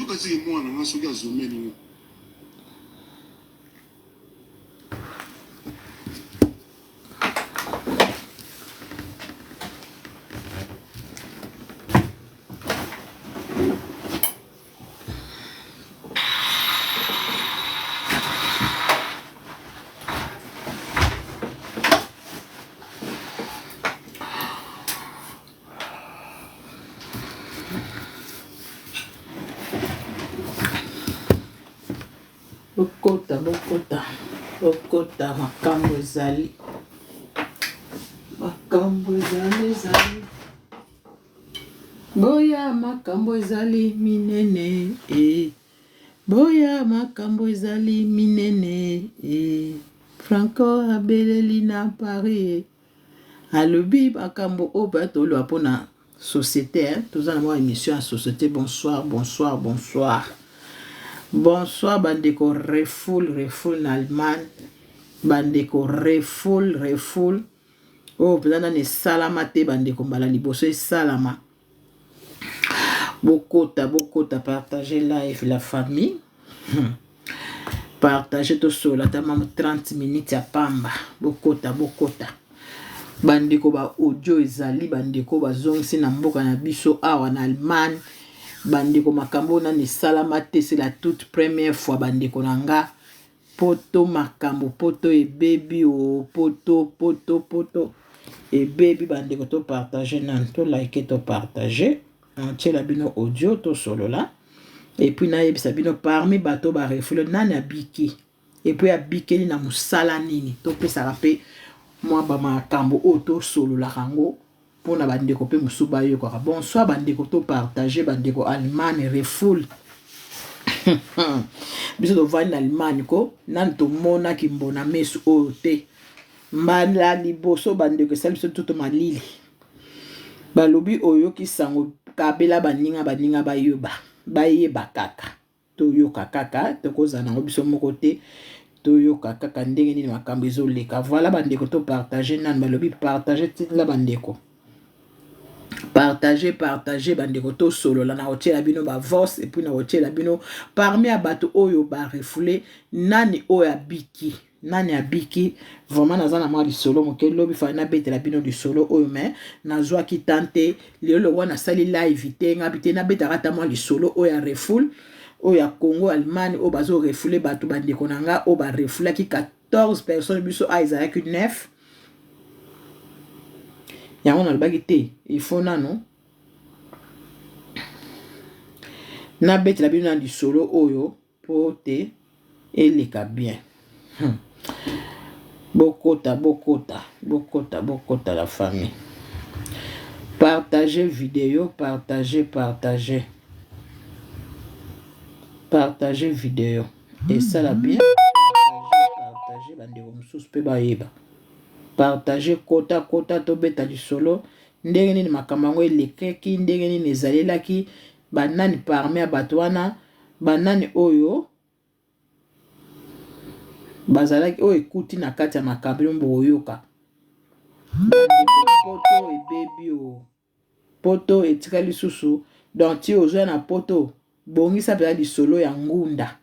yoka si mwana nga soki azomeli Okota makambo ezali boya makambo ezali minene boya makambo ezali minene Franco abeleli na Paris alobi makambo o bato lo apona société toza na émission à société. Bonsoir bandeko refoul na Allemagne bandeko refoul oh peut-être ne salama te bandeko mbala liboso e salama bokota partager live la famille partager to sola ta mam 30 minutes ya pamba bokota bandeko ba audio ezali bandeko bazongisi na mboka na biso awa na Allemagne bandeko makambo na ni salama te c'est la toute première fois bandeko nanga poto makambo poto e baby o poto e baby bandeko to partager nan to like to partager entier la bino audio to solo là et puis na yebisa bino parmi bato ba refule nani abiki et puis abikeli na musala nini to pesa rapé moi ba makambo o to solo la rango pona bandeko pe musuba yo kwa bonsoir bandeko to partager bandeko Allemagne refoul biso to vani na Allemagne ko nan to mona ki mbona mesu o te mbala liboso bandeko sali biso to malili balobi oyo ki sango kabela baninga bayeba kaka to yoka kaka to kozana ngo biso moko te to yoka kaka ndenge nini makambo ezoleka. Voilà bandeko to partager nan balobi partager la bandeko partager bandeko to solo la na otie la bino ba voice et puis na otie la bino parmi abato oyo ba refoulé nani oyo abiki vraiment nazana ma di solo moke lobi fa na bete la bino di solo oyo mais nazwa ki tante lelo wana sali live te ngabite na beta rata mo di solo oyo ya refoul oyo ya Congo Allemagne oyo bazo refoulé bato bandeko nanga oyo ba refoulé ki 14 personnes biso a Isaac 9 yango na lobaki te il faut nano na bete la bino na di solo oyo po te eleka bien bokota la famille partager vidéo partager vidéo et ça la bien partager bandeko mususu pe bayeba partager kota to beta du solo ndenge nini makambo elekeki ndenge nini ezalelaki banani parmi abato wana banani oyo bazalaki oyo ekuti na kati ya makambo mbo oyoka poto ebebi o poto etikali susu donc ti ozwa na poto bongisa peza lisolo ya ngunda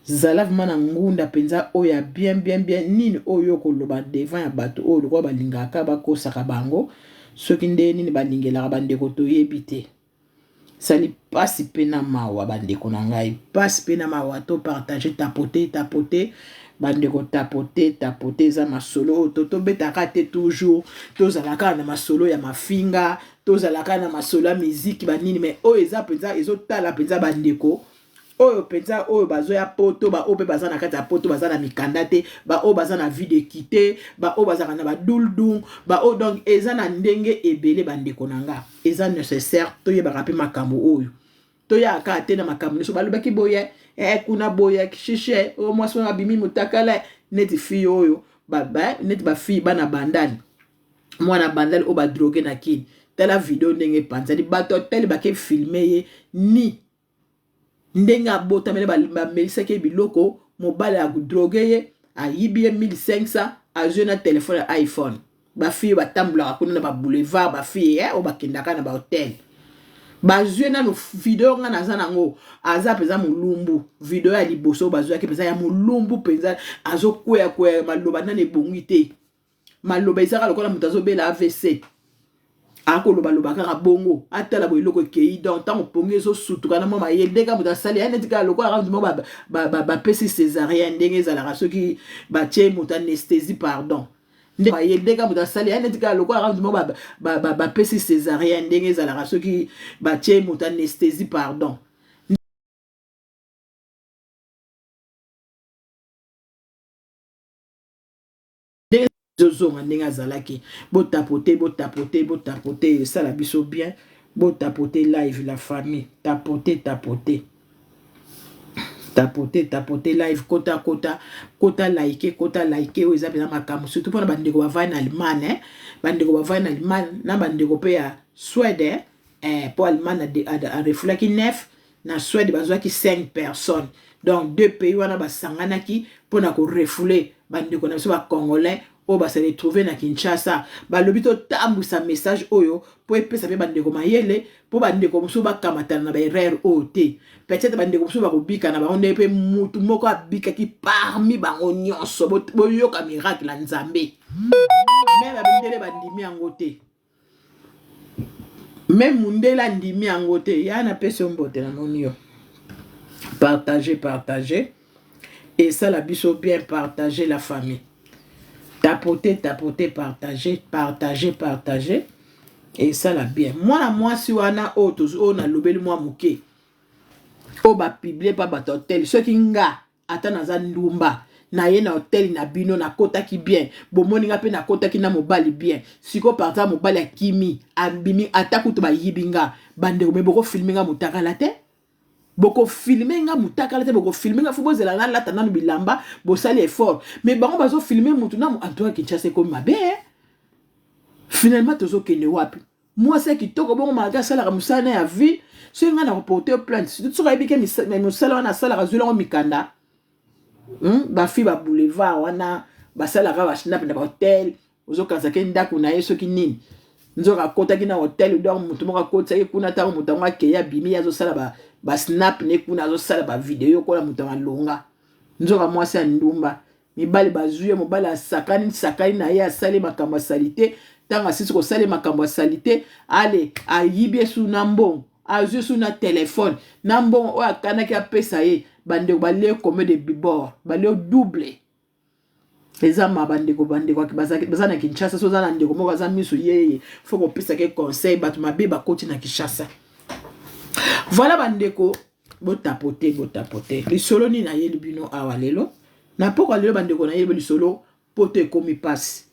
zala vraiment na ngunda penza oyo bien nini oyo koloba devant ya bato oyo lokwa balingaka bakosaka bango soki nde nini balingelaka bandeko toyebi te sali pasi pe na mawa bandeko na ngai pasi pe na mawa to partager tapoter bandeko tapoter za masolo to betaka te toujours tozalaka na masolo ya mafinga tozalaka na masolo ya musique banini mais oyo eza penza ezotala penza bandeko oyo penza oyo bazo ya poto ba ope baza na kati ya poto baza na mikanda te ba o baza na vie de quitter ba o baza na ba duldung ba o donc eza na ndenge ebele bandeko nanga eza nécessaire to yeba pe makambo oyo to ya ka te na makambo so balobaki boye kuna boye kishishe o mwaso na bimi mutakala neti fi oyo baba neti ba fi bana bandali mwana bandali o ba drogué na kini tala video ndenge panza di bato tel ba ke filmer ye ni ndenga bota mele ba melisa ke biloko mobile ya drogué ye ayibi 1500 a jeune téléphone iPhone ba fi ba tambula kuna na ba boulevard ba fi o ba kindaka na ba hotel bazue na no video nga naza nango aza peza mulumbu video ya liboso bazue ke peza ya mulumbu peza azo kwea maloba na ne bongite maloba isaka lokola mutazo bela AVC akoloba loba kaka bongo atala boyeloko kei donc tant pongi zo sutuka na mama yedeka mutasali ya netika lokola ka ndimo ba pesi césarienne ndenge ezalaka soki batie muta anesthésie pardon ndema yedeka mutasali ya netika lokola ka ndimo ba pesi césarienne ndenge ezalaka soki batie muta anesthésie pardon zozonga ndenge azalaki botapote sala biso bien botapote live la famille tapote live kota like oyo eza pena makambo surtout mpona bandeko bavai na Allemagne bandeko bavai na Allemagne na bandeko mpe ya Suède po Allemagne arefulaki 9 na Suède bazwaki 5 personnes donc 2 pays wana basanganaki mpona korefule bandeko na biso bacongolais oyo basa retrouve na Kinshasa balobi totambwisa message oyo po epesa mpe bandeko mayele po bandeko mosusu bakamatana na baerreur oyo te peut-être bandeko mosusu bakobika na bango nde mpe mutu moko abikaki parmi bango nyonso boyoka miracle ya Nzambe me babendele bandimi yango te me mundele andimi yango te ya na pesi ombote na moni yo partager et ça la biso bien partager la famille tapoter, partager. Et ça la bien. Moi, si wana autos, on a lobel moi mouké. O ba publier pa bat hotel. Ce qui nga, ata naza ndumba. Na ye na hotel na bino na kota ki bien. Bomoni nga pe na kota ki na mobali bien. Siko parta mobali ya kimi. Ambimi, ata kutu ba yibinga. Bande me boko filmer nga mutaka la te. Boko filmer nga mutaka la te boko filmer nga fubo zela na lata nanu bilamba bo sali effort mais bango bazo filmer mutu na Antoine Kinshasa comme mabe finalement tozo kene wapi moi c'est kitoko bongo malgré ça la musana ya vie so nga na reporter plainte surtout so kaibike musala wana sala razula ngo mikanda ba fi ba boulevard wana ba sala ka ba snap na hotel ozo kaza ke ndako na yeso kinini nzoka kota kina hotel donc mutu moko kota ye kuna ta mutu ngo akeya bimi yazo sala ba snap ne kuna zo sala ba video kola mutu malonga nzoka mwasi ya ndumba mibali bazuye mobali sakani na ye asali makambo salite tanga sisi ko sali makambo salite ale ayibi su na mbongo azuye su na téléphone na mbongo o akana ki apesa ye bande bale comme de bibor bale double ezama bandeko baza na Kinshasa so za na ndeko moko za misu yeye faut ko pesa ke conseil batu mabe ba koti na Kinshasa. Voilà bandeko botapote lisolo ni na yeli bino awalelo na poko lelo bandeko na yeli lisolo poto ekomi pasi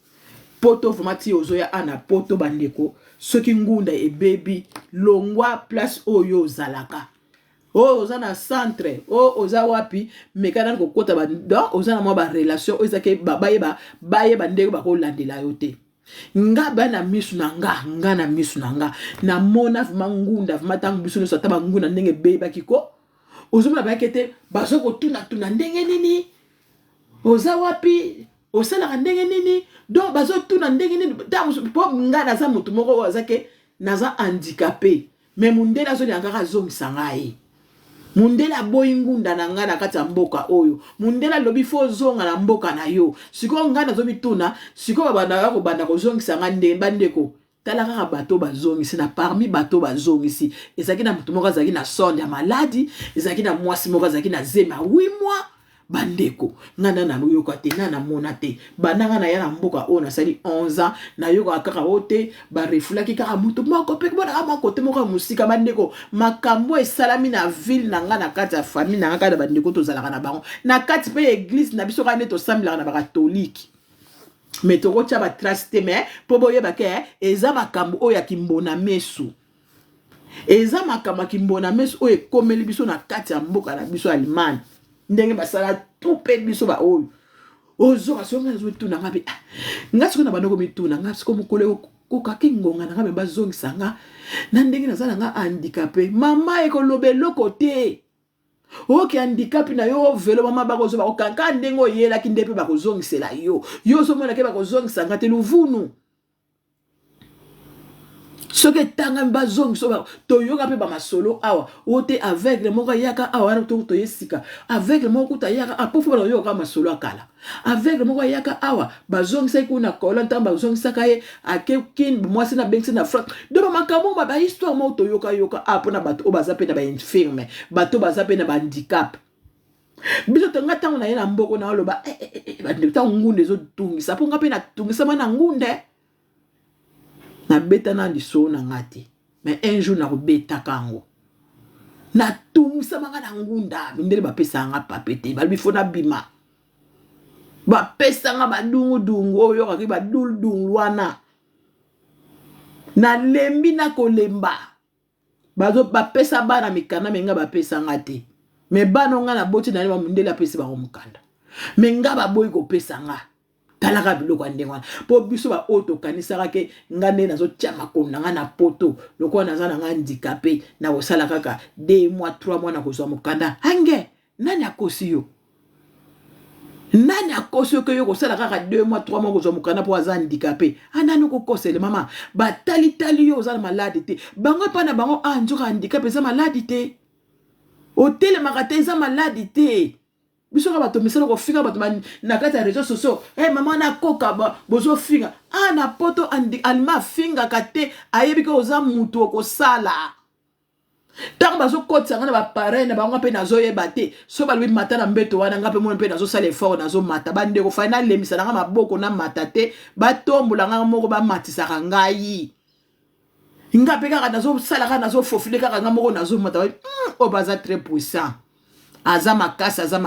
poto formati ozoya ana poto bandeko soki ngunda e baby longwa place oyo zalaka oza na centre oza wapi mekana ko kota ba oza na mwa ba relation oza ke baye bandeko ba ko landela yo te nga bana misu na nga na misu na nga na mona vma ngunda vma tangu biso so taba ngunda ndenge beba kiko ozomona ba kete bazo ko tuna ndenge nini oza wapi osala ndenge nini donc bazo tuna ndenge nini tangu po nga na za mutu moko oza ke naza handicapé mais mundela zo nyanga zongisa ngai mundela boyi ngunda na nga na kati ya mboka oyo mundela lobi fo zonga na mboka na yo siko nga na zo bituna siko banda ko zongisa nga ndenge bandeko tala kaka bato bazongisi na parmi bato bazongisi ezaki na mutu moko azaki na sonde ya maladi ezaki na mwasi moko azaki na zema 8 mois bandeko ngana na yoka te na mona te bananga na ya na mboka o na sali 11 ans na yoka kaka ote ba refulaki kaka mutu moko pe bona ama kote moko musika bandeko makambo esalami na ville na nga na kati ya famille na nga bandeko to zalaka na bango na kati pe église na biso kana to sambla na ba catholique mais to ko tia ba traste mais po boye ba ke eza makambo o ya kimbona mesu eza makambo kimbona mesu o ekomeli biso na kati ya mboka na biso Allemagne ndenge basala tupe biso ba oyo ozo asonga zo tuna ngabe ngati kona banoko mituna ngati ko mukole ko kakingonga na ngabe bazongisa nga na ndenge nazala nga handicapé mama ekolobe lokote oki handicapé na yo velo mama bakozo ba okanka ndenge oyela kindepe bakozongisela yo zo mona ke bakozongisa nga te luvunu Ce que tanga bazong so to yoga pe ba masolo awa ote avec le moko yaka awa na to yesika avec le moko ta yaka apofu ba yoga masolo akala avec le moko yaka awa bazong sai kuna kola nta bazong sakaye akekin mwasi na bengsi na fra do ba makamo ba histoire mo to yoka apona bato o baza pe na ba infirme bato baza pe na ba handicap biso to ngata na yena mboko na loba ba ndeta ngunde zo tungisa po ngape na tungisa mana ngunde na beta na liso na ngati mais un jour na beta kango na tungisa manga na ngunda ndele ba pesa nga papete ba bifo na bima ba pesa nga ba dungu oyo ka ba dungu wana na lembi na kolemba bazo ba pesa bana mikana menga ba pesa ngati mais bana nga na boti na ndele pesa ba mukanda menga ba boy ko pesa nga talaka biloko ndengwana po biso ba auto kanisaka ke ngane nazo tia makonda nga na poto loko naza na nga handicapé na osala kaka 2 mois 3 mois na kozwa mokanda hange nani akosi yo ke yo kosala kaka 2 mois 3 mois kozwa mokanda po aza handicapé anani kokosele mama batali yo oza na maladi te bango pa na bango nzoka handicapé eza maladi te otelemaka te eza maladi te biso ka bato misala ko finga bato na kati ya réseaux sociaux mama na koka bozo finga na poto alima finga kate ayebi ko oza mutu okosala tango bazo kotisa ngana ba parrain na bango pe nazo yeba te so ba lui mata na mbeto wana ngape mo pe nazo sala effort nazo mata bande ko final lemisa nga maboko na mata te batombola nga moko ba matisa ngai ngape kaka nazo sala kaka nazo fofile kaka nga moko nazo mata o baza très puissant aza makasi aza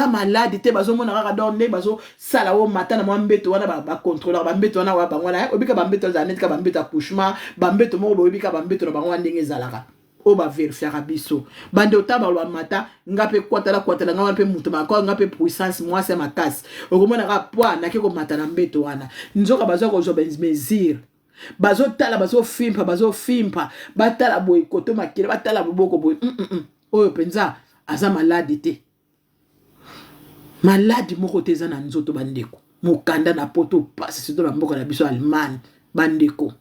maladi te bazo mona kaka don ne bazo sala wo mata na mbeto wana ba contrôleur ba mbeto wana wa bango na obika ba mbeto za net ka ba mbeto accouchement ba mbeto mo obika ba mbeto na bango ndenge ezalaka o ba vérifier biso bande otaba lo mata ngape kwatala nga pe mutu makwa ngape puissance moi c'est makasi okomona ka poa na ke ko mata na mbeto wana nzoka bazo ko zo mesure bazo tala bazo fimpa batala boy koto makile batala boboko boy oyo penza aza maladi te maladi moko te za na nzoto bandeko mokanda na poto passe surtout na mboka na biso Allemagne bandeko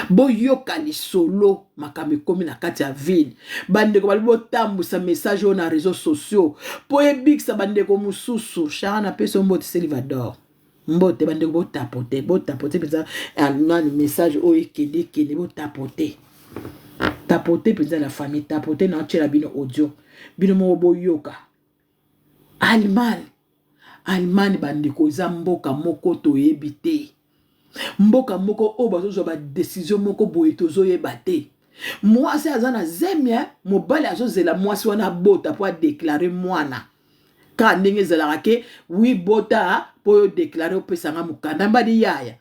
boyoka lisolo makambe komi na kati ya ville bandeko bali botambusa message na réseaux sociaux po ebikisa bandeko mususu chara na peso mbote Salvador mbote bandeko botapote peza nani message o ekende botapote peza la famille tapote na chela bino audio bino mo boyoka Allemagne bandeko za mboka moko to yebite mboka moko o bazo ba décision moko boye tozo yebate mwasi azana zemia mobali azozela mwasi wana bota po déclarer mwana ka ndenge zelaka ke wi bota po déclarer opesanga mukanda mbadi yaya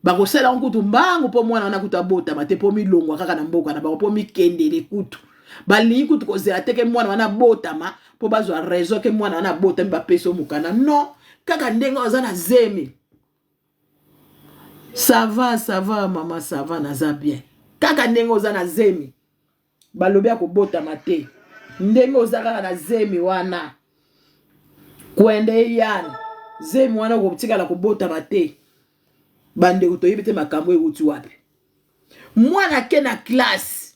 bakosela nkutu mbangu po mwana wana kutu abota mate po milongwa kaka na mboka na bako po mikendele kutu bali kutu kozela teke mwana wana botama po bazwa raison ke mwana wana bota mba peso mukanda no kaka ndenge ozana zemi ça va maman ça va naza bien kaka ndenge ozana zemi balobi akobota mate ndenge ozaka na zemi wana kwende yana zemi wana kotikala kobota mate bande kutoyebite makambo ewuti wapi mwana ke na classe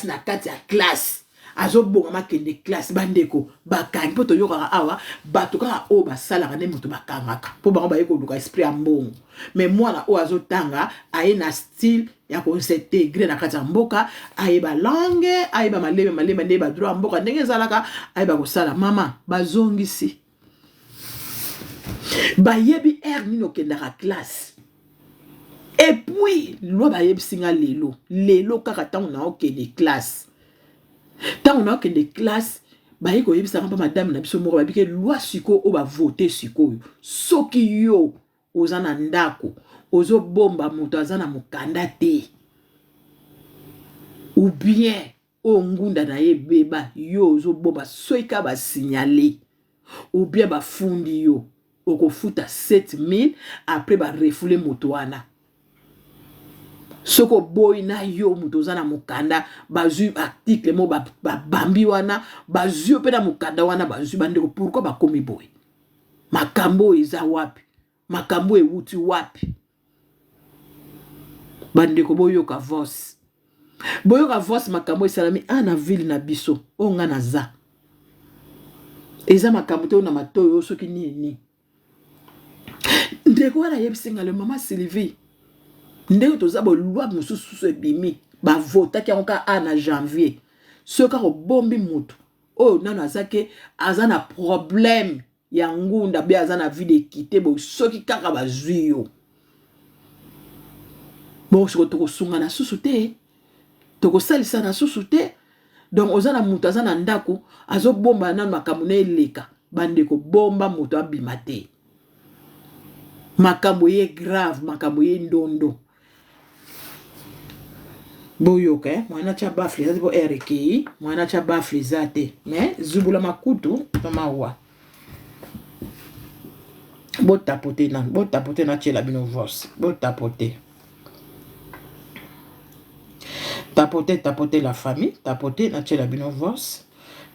na kati ya classe azobonga makende classe bandeko bakangi po toyokaka awa bato kaka o basalaka nde moto bakangaka po bango baye koluka esprit ya mbongo mais mwana o azotanga aye na style ya konsintegre na kati ya mboka ayeba langue ayeba malema nde badroit ya mboka ndenge ezalaka ayeba kosala mama bazongisi bayebi aire nini okendaka classe et puis lwa bayebisinga lelo kaka ntango na okende classe tango na okende classe baye koyebisaka mpa madame na biso moko babike lwa sikoyo o bavote sikoyo soki yo oza na ndako ozobomba moto aza na mokanda te ou bien o ngunda na ye beba yo ozobomba soki basignale ou bien bafundi yo okofuta 7000 après barefoule moto wana soko boy na yo moto oza na mokanda bazwi article mo bambi wana bazwi pe na mokanda wana bazwi bandeko pourquoi bakomi boy makambo eza wapi makambo ewuti wapi bandeko boyoka voice makambo esalami na ville na biso oyo nga naza eza makambo te oyo na matoyo soki nini ndeko wana yebisinga le mama Sylvie ndeko toza bolwa mosusu ebimi bavotaki yango ka na janvier soki akobombi motu oyo nano aza na problème ya ngunda be aza na vie d'équité bo soki kaka bazwi yo bon soko tokosunga na susu te tokosalisa na susu te donc oza na moto aza na ndako azobomba nano makambo na eleka bandeko bomba moto abima te makambo ye grave makambo ye ndondo boyoka mwana cha bafle za bo RKI mwana cha bafle za te mais zubula makutu mawa bo tapoter na chela bino voice bo tapoter la famille tapoter na chela bino voice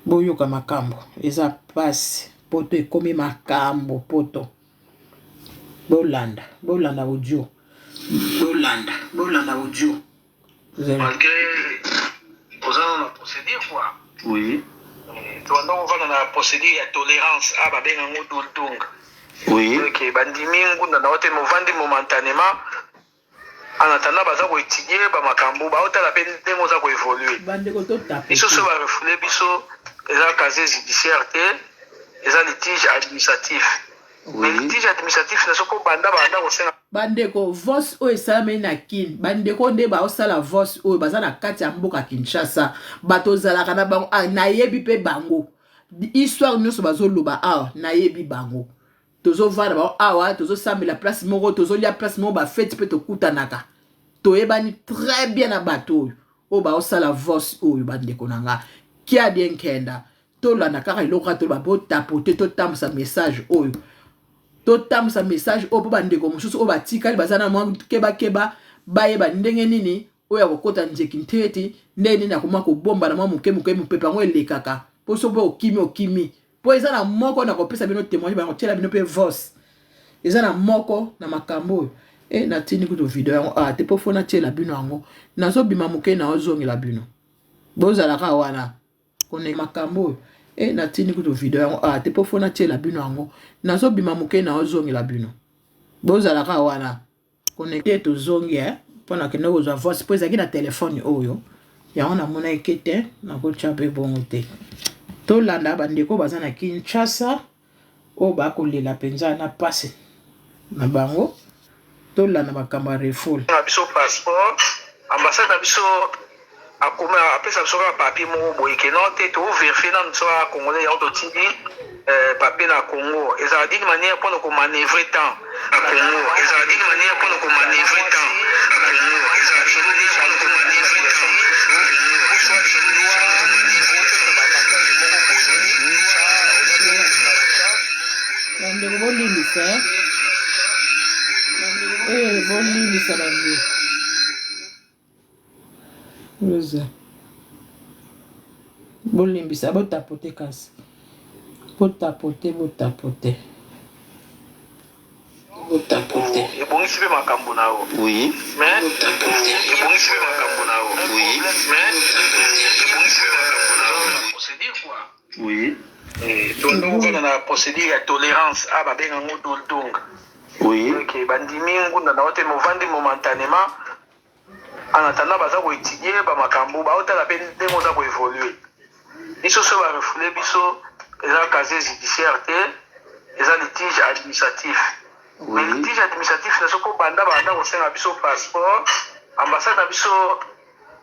boyoka makambo eza passe poto ekomi makambo poto bolanda audio malgré posant la procédure quoi. Oui. Tu vois donc on va dans la procédure ya tolérance babenga ngo dultung. Oui. OK bandimi ngunda na wote movandi momentanément en attendant baza ko étudier ba makambo ba otala pe ndengo za ko évoluer. Bandeko to taper. Biso so ba refouler biso eza casier judiciaire te eza litige administratif. Oui. Mais litige administratif na soko banda ko senga bandeko voice oyo esalami na kin bandeko nde baosala voice oyo baza na kati ya mboka Kinshasa bato ozalaka na bango nayebi mpe bango histoire nyonso bazoloba awa nayebi bango tozovanda bango awa tozosambela place moko tozolia place moko bafeti mpe tokutanaka toyebani très bien na bato oyo baosala voice oyo bandeko na nga kia bien kenda tolanda kaka eloko kaka toloba botapote totambusa message oyo totambusa message oyo mpo bandeko mosusu oyo batikali baza na mwa kebakeba bayeba ndenge nini oyo akokota nzeki nteti ndenge nini akoma kobomba na mwa moke mopepe yango elekaka mpo so mpe okimi mpo eza na moko na kopesa bino témoigne bakotiela bino mpe voice eza na moko na makambo oyo natindi kutu video yango te mpo fo natiela bino yango nazobima moke na ozongela bino bozalaka wana kone makambo oyo natindi kutu video yango te mpo fo natiela bino yango nazobima moke na ozongela bino bozalaka wana connecte tozongi mpo nakende kozwa voice mpo ezalaki na telefone oyo yango namona eke te nakotya mpe bongo te tolanda bandeko baza na Kinshasa oyo bakolela mpenza na pase na bango tolanda makambo ya refoule na biso passeport ambassade na biso akoma apesa biso kaka papier moko boye keno te toverifie nanu biso kaka congolais yango totindi papier na Congo ezala d'une manière mpona komanevre temps na Congo ezala d'une manière mpona komanevre temps na Congo ezala solo mpona komanevre temps bandeko bolimbisa bolimbisa bandeko oza bolimbisa botapote kasi botapote ebongisi mpe makambo na yo Oui. mais ebongisi mpe makambo na yo Oui. mais ebongisi mpe makambo na yo procédure quoi. Oui. donc on va dans la procédure ya tolérance babenga ngo dultung. Oui. OK bandimi ngunda na wote movandi momentanément en attendant baza ko étudier ba makambo ba otala pe ndengo za ko évoluer biso so ba refouler biso eza casier judiciaire te eza litige administratif. Oui. Mais litige administratif na soko banda ko senga biso passeport ambassade na biso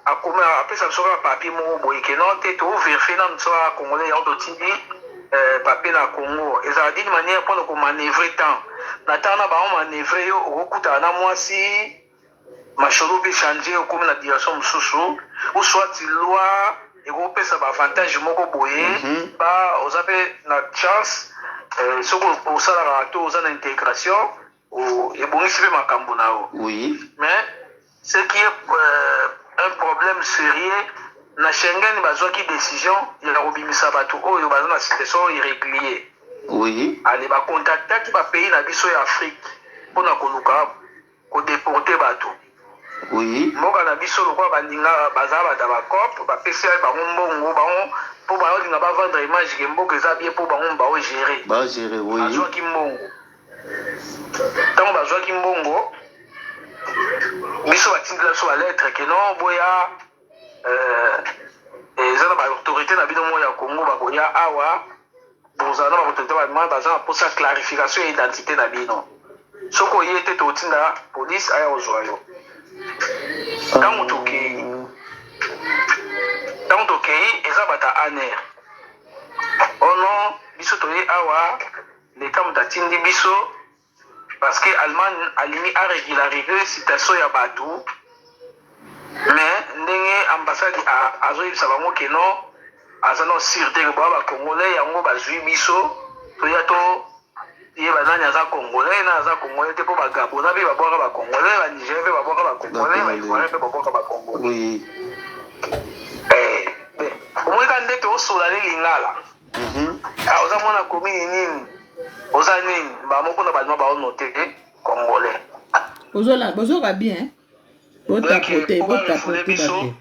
akoma apesa biso kaka papier moko boye keno te toverifie nanu biso kaka congolais yango totindi papier na Congo ezala d'une manière mpona komanevre temps na ntango na bango manevre yo okokutana na mwasi masholo mpe change okomi na direction mosusu ou soit loi ekopesa baavantage moko boye oza mpe na chance soki osalaka to oza na intégration ebongisi mpe makambo na yo. Oui. Mais ce qui est un problème sérieux na Schengen bazwaki décision ya kobimisa bato oyo baza na situation irrégulier. Oui. Ale bakontaktaki bapays na biso ya Afrique mpona koluka kodeporte bato. Oui. Mboka na biso lokwa bandinga bazala bata bacope bapesi bango mbongo bango mpo baolinga bavendre image ke mboka eza bien mpo bango baogere. Bagere, oui. Bazwaki mbongo. Ntango bazwaki mbongo biso batindela biso baletre ke non boya eza na baautorité na bino moko ya Congo bakoya awa bozala na baautorité bademande baza na mposa clarification ya identité na bino. Soki oye te totinda polise aya kozwa yo. Ntango tokei eza bata aner ono biso toye awa leta moto atindi biso parce que Allemagne alingi arégulariser situation ya bato mais ndenge ambassade azoyebisa bango ke non aza na sûreté ke boya bacongolais yango bazwi biso toya to ye banani aza congolais na aza congolais te mpo bagabona mpe babwaka bacongolais banigérien mpe babwaka bacongolais baivoirien mpe babwaka bacongolais. Omweka ndenge osola ne lingala oza mwana komini nini oza nini bamoko na balima baonote congolais bozoka bien botapote biso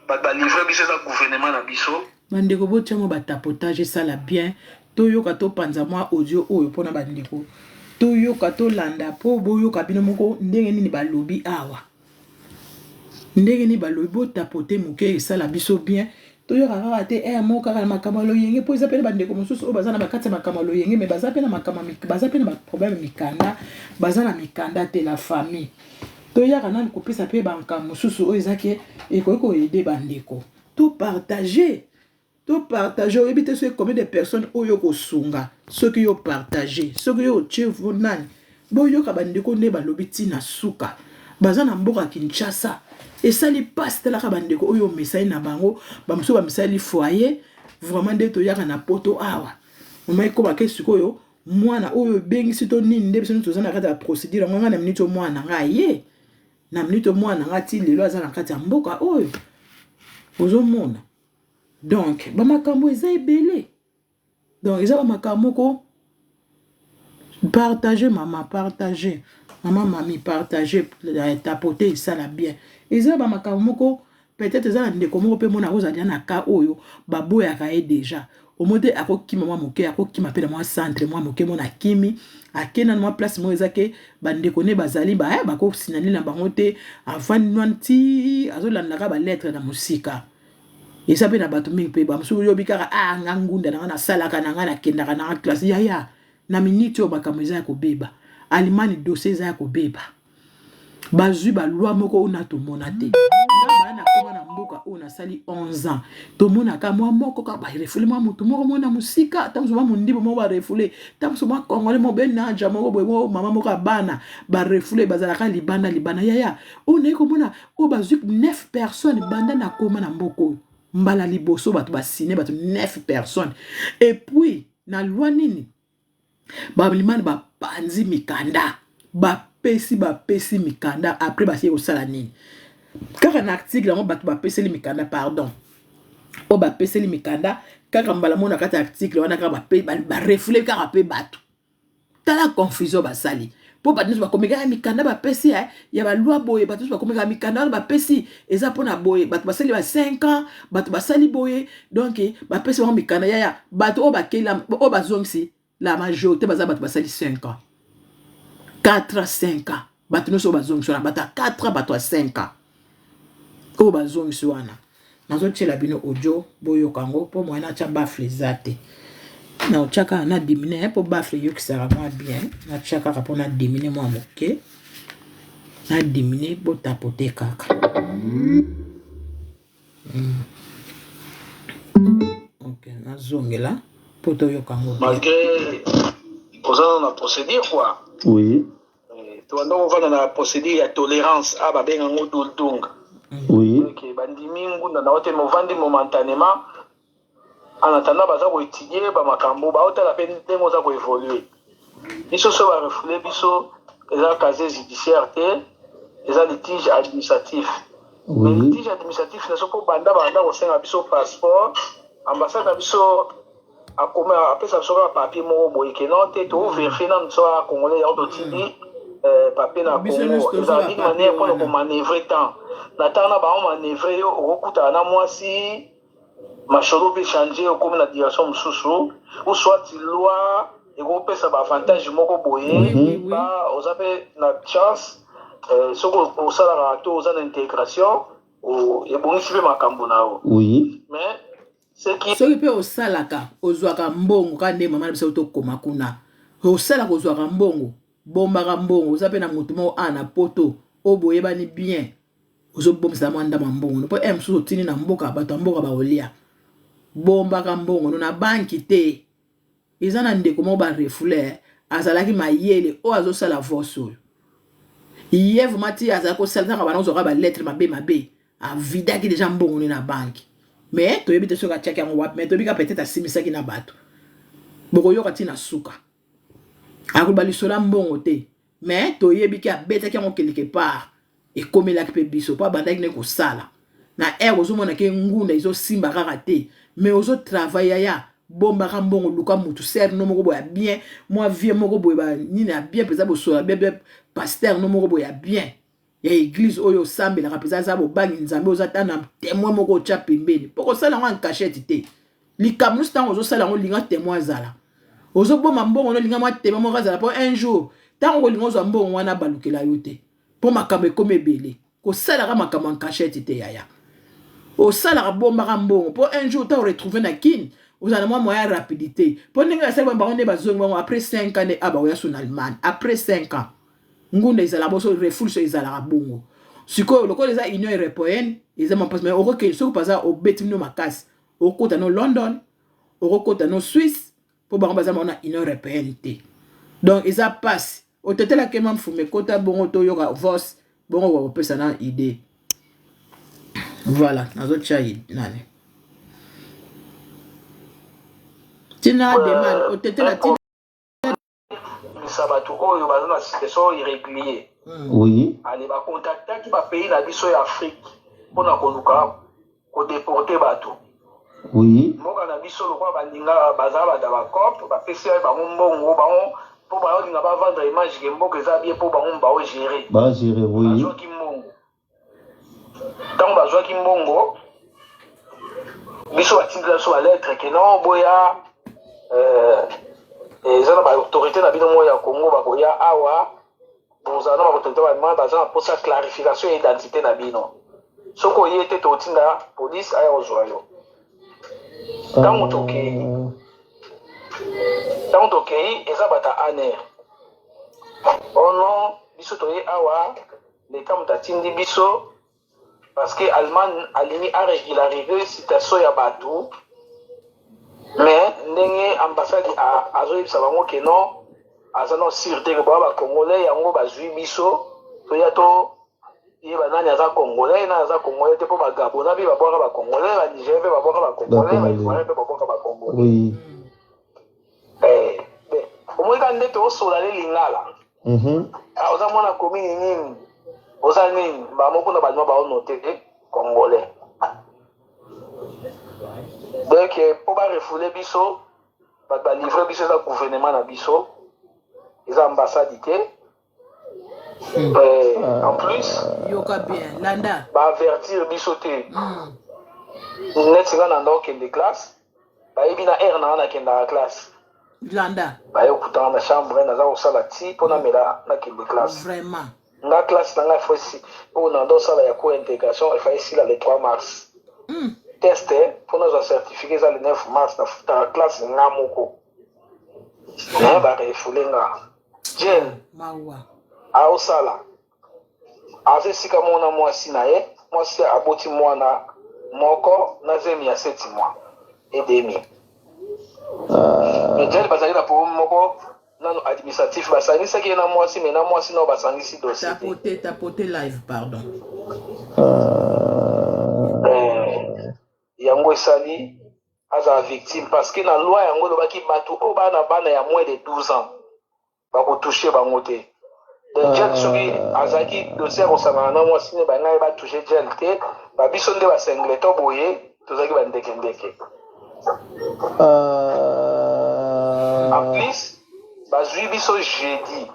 balivre biso eza gouvernement na biso bandeko botiamo batapotage esala bien toyoka topanza mwa audio oyo mpona bandeko toyoka tolanda mpo boyoka bino moko ndenge nini balobi awa ndenge nini balobi botapote moke esala biso bien toyoka kaka te moko kaka na makambo ya loyenge mpo eza mpe na bandeko mosusu oyo baza na bakati ya makambo ya loyenge me baza mpe na baproblème mikanda baza na mikanda te la famille toyaka nani kopesa mpe makambo mosusu oyo ezaki ekoki koyede bandeko topartage oyebi te soki combien de personnes oyo kosunga soki yo partage soki yo otie nani boyoka bandeko nde balobi ntina suka baza na mboka Kinshasa esali pasi talaka bandeko oyo mesai na bango bamosusu bamisali foyer vraiment nde toyaka na poto awa omai kobake sikoyo mwana oyo ebengisi to nini nde biso toza na kati ya procédure yango ngai na minute mwana ngai ye na minute mwana ngai ti lelo aza na kati ya mboka oyo ozomona. Donc bamakambo eza ebele donc eza bamakambo moko partager maman mami partager tapoter esala bien eza bamakambo moko peut-être eza na ndeko moko mpe mona kozala na ka oyo baboyaka ye déjà omote akokima mwa moke akokima mpe na mwa centre mwa moke mona kimi akenda na mwa place moko eza ke bandeko ne bazali bakosinali na bango te avandi nwana ti azolandaka balettre na mosika eza mpe na bato mingi mpe bamosuku yobi kaka nga ngunda nanga nasalaka nanga nakendaka nanga classe yaya na minute oyo makambo eza ya kobeba alimani dossier eza ya kobeba bazwi balwa moko oyo na tomona te nga na koma na mboka oyo nasali 11 ans tomonaka mwa moko kaka barefule mwa motu moko mona mosika tamoso mwa mondibo moko barefule tamoso mwa congolais moko benanja moko boye mama moko abana barefule bazalaka libanda yaya oyo naye komona oyo bazwi 9 personnes banda na koma na mboka oyo mbala liboso bato basine bato 9 personnes et puis na loi nini balimani bapanzi mikanda bapesi mikanda après basiye kosala nini kaka na article yango bato bapeseli mikanda pardon oyo bapeseli mikanda kaka mbala mona kati ya article wana kaka barefule kaka mpe bato tala confusion basali po bato nyonso bakomekaka mikanda bapesi ya balwa boye bato nyonso bakomekaka mikanda wana bapesi eza mpona boye bato basali ba 5 ans bato basali boye donc bapesi bango mikanda yaya bato oyo bakela oyo bazongisi la majorité baza bato basali 5 ans 4 à 5 ans bato nyonso oyo bazongisi wana bato ya 4 ans bato ya 5 ans oyo bazongisi wana nazotiela bino audio boyoka yango mpo moye natya bafle eza te na otchaka na dimine mpo bafle yokisaka mwa bien natya kaka mpo na dimine mwa moke na dimine botapote kaka ok nazongela mpo toyoka yango malgré kozana na procédure quoi Oui. tobanda kovanda na procédure ya tolérance babenga yango dultunga Oui. bandimi ngunda na ote movandi momentanément en attendant baza koétudie bamakambo baotala mpe ndenge oza koévolue biso so barefule biso eza casier judiciaire te eza litige administratif mais litige administratif naso mpo banda kosenga biso passeport ambassade na biso apesa biso kaka papier moko boye ke non te toverifie nanu biso kaka congolais yango totindi papier na Biso Congo nyonso eza tozwa une ba manière papier mpona wana. komanevre temps na ntango na bango manevre yo okokutana na mwasi masholo mpe change okomi na direction mosusu ou soit loi ekopesa baavantage moko boye pa oza mpe na chance soki osalaka to oza na intégration ebongisi mpe makambo na yo mais soki mpe osalaka ozwaka mbongo ka nde mama na biso tokoma kuna osalaka ozwaka mbongo bombaka mbongo oza mpe na motu moko na poto oyo boyebani bien ozobomisela mwa ndama mbongo mpo mosusu otini na mboka bato ya mboka baolia bombaka mbongo no na banki te eza na ndeko moko barefule azalaki mayele oyo azosala voce oyo ye vraimen ti azalaki kosala ntaka bana ozwaka baletre mabe avidaki deja mbongo ne na banki mais toyebi te soki atiaki yango wapi mais toyebi ka peut-être asimisaki na bato bokoyoka ntina suka akoloba lisolo ya mbongo te mais toyebi ke abetaki yango quelque part ekomelaki mpe biso mpo abandaki ne kosala na ere ozomona ke ngunda ezosimba kaka te mais ozotravaille ya bombaka mbongo luka mutu ser no moko boye ya bien mwa vie moko boye banini ya bien mpenza bosola bebe paster no moko boye ya bien ya église oyo osambelaka mpenza aza bobangi nzambe oza ta na témoin moko otya pembeni mpo kosala yango en cachette te likambo nyonso ntango ozosala yango linga témoin azala ozoboma mbongo no linga mwa témoin moko azala mpo un jour ntango kolinga ozwa mbongo wana balukela yo te mpo makambo ekomi ebele kosalaka makambo en cachette te yaya osalaka bombaka mbongo mpo un jour ntango retrouve na kine ozala mwa moya ya rapidité mpo ndenge basali bango nde bazongi bango après 5 ans nde baoya so na Allemagne après 5 ans ngunda ezalaka boso refulso ezalaka bongo sikoyo lokola eza union européenne eza mampasi mais okokende soki paza obeti bino makasi okokota no London okokota no Suisse mpo bango baza bango na union européenne te donc eza pasi otetelaki ma mfume ekota bongo toyoka voce bongo bakopesa na idée voilà nazotya nani tina demande otetela tina bisa bato oyo baza na situation irrégulier ale bakontaktaki bapays na biso ya afrique mpona koluka kodeporte bato mboka na biso lokola baninga bazala bada bacope bapesi bango mbongo bango mpo baolinga bavendre image ke mboka eza bie mpo bango baogere bazwaki mbongo ntango bazwaki mbongo biso batindela biso baletre ke non boya eza na baautorité na bino moko ya Congo bakoya awa bozala na baautorité balema baza na mposa clarification ya identité na bino soki oye te totinda police aya kozwa yo ntango tokei eza bata aner ono biso toye awa leta moto atindi biso parce que Allemagne alingi arégulariser situation ya bato mais ndenge ambassade azoyebisa bango ke non aza na sûreté ke boya bacongolais yango bazwi biso toya to yeba nani aza congolais nani aza congolais te mpo bagabona mpe babwaka bacongolais banigérien mpe babwaka bacongolais baivoirien mpe babwaka bacongolais omoyika nde toosola le lingala oza mwana komini nini oza nini bamoko na balima baonote te congolais donc mpo barefule biso bato balivre biso eza gouvernement na biso eza ambassade te en plus yoka bien landa baavertir biso te neti nga na nda okende classe bayebi na aire nanga nakendaka classe landa baye okutanga na chambre naza kosala ti mpo namela nakende classe vraiment nga classe nanga efosi mpo na nda osala ya co intégration efa esila le 3 mars test mpo nazwa certificat eza le 9 mars nafutaka classe nga moko naye barefule nga jen aosala aza esika moko na mwasi na ye mwasi aboti mwana moko na zemi ya 7 mois et demi jen bazali na problème moko nano administratif basangisaki ye na mwasi me na mwasi nao basangisi dossier tapote live pardon yango esali azala victime parce que na loi yango elobaki bato oyo bana ya moins de 12 ans bakotouche bango te donc gel soki azalaki dossier akosangana na mwasi ne bangai batouche gel te babiso nde basengle to boye tozalaki bandekendeke en plus bazwi biso jeudi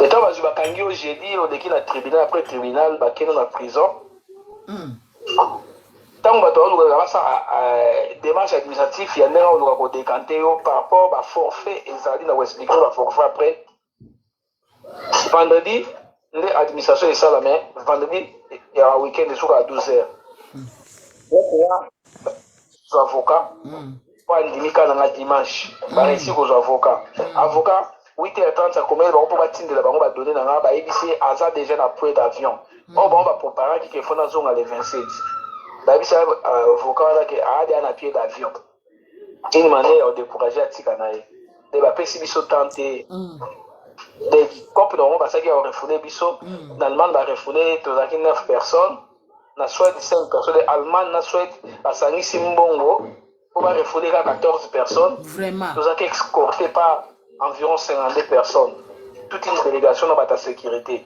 Et quand je vais au jeudi, au déki la tribunal, après tribunal, bah dans la prison. Tant que tu as ça démarche administrative, il y a un décanté par rapport à forfait et ça dit dans expliquer le forfait après. Vendredi, l'administration est ça la main. Vendredi, il y a un week-end de soir à 12h. Donc les avocats, pas un limite dans la dimanche. Bah ici aux avocats. Avocats 8h30 ça commence on peut battre de la banque va donner dans la ici hasard déjà na point d'avion. On va préparer qui fait dans zone les 27. Bah ici avocat là qui a des pied d'avion. Une manière de décourager à Tikanaï. De ba pesi biso tenter. Des couples on va ça qui a refoulé biso. Dans Allemagne va refoulé tous 9 personnes. Na soit 5 personnes Allemagne na soit à Sani Simbongo. On va refouler 14 personnes. Vraiment. Nous avons escorté par environ 52 personnes. Toute une délégation dans la sécurité.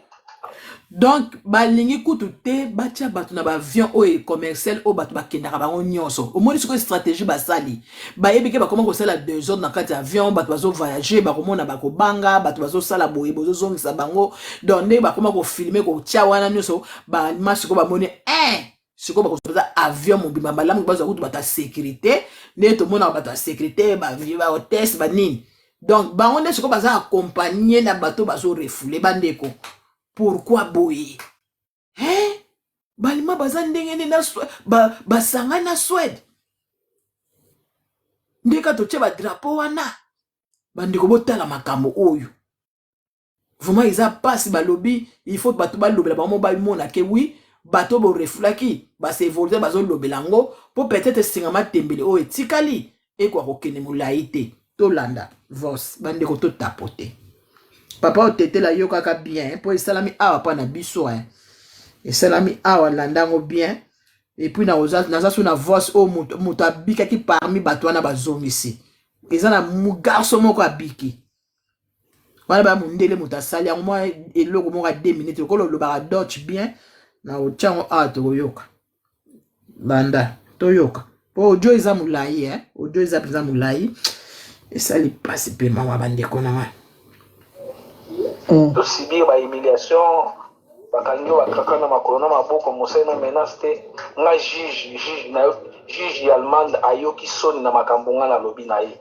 Donc, balingi kutute batia batu na ba avion o e commercial o batu bakendaka bango nyonso. Au moins c'est une stratégie basali. Ba yebike ba comment ko sala 2 heures na kati avion, batu bazo voyager, ba komona ba ko banga, batu bazo sala boye bozo zongisa bango. Donc ne ba comment ko filmer ko tia wana nyonso, ba match ko ba moni siko ba ko avion mobimba malamu bazo kutu bata sécurité, ne to mona bata sécurité, ba viva hôtesse ba nini. Donc ba on est siko baza accompagner na bato bazo refouler bandeko. Pourquoi boye? Balima baza ndenge na basanga na Suède. Ndeka toche ba drapeau wana. Bandeko botala makambo oyo. Vraiment ils passe balobi, il faut bato balobela ba mo ba mona ke oui, bato bo reflaki, ba se évoluer bazo lobelango pour peut-être singama tembele o etikali e kwa kokene mulaite. Tolanda vos bandeko to tapoter. Papa o tete la yo kaka bien pour salami awa pa na biso et salami awa landango bien et puis na oza na voix o muto abika ki parmi bato na bazongisi ezana mu garçon moko abiki wana ba mundele muto asali yango moi eloko moko 2 minutes ko lo ba dodge bien na ochango to yoka banda to yoka po ojo eza mulai ojo eza peza mulai et ça li passe pe mama bande kona de subir ba humiliation bakanyo bakaka na makolo na maboko mosena menace nga juge allemand ayoki soni na makambo nga na lobi na ye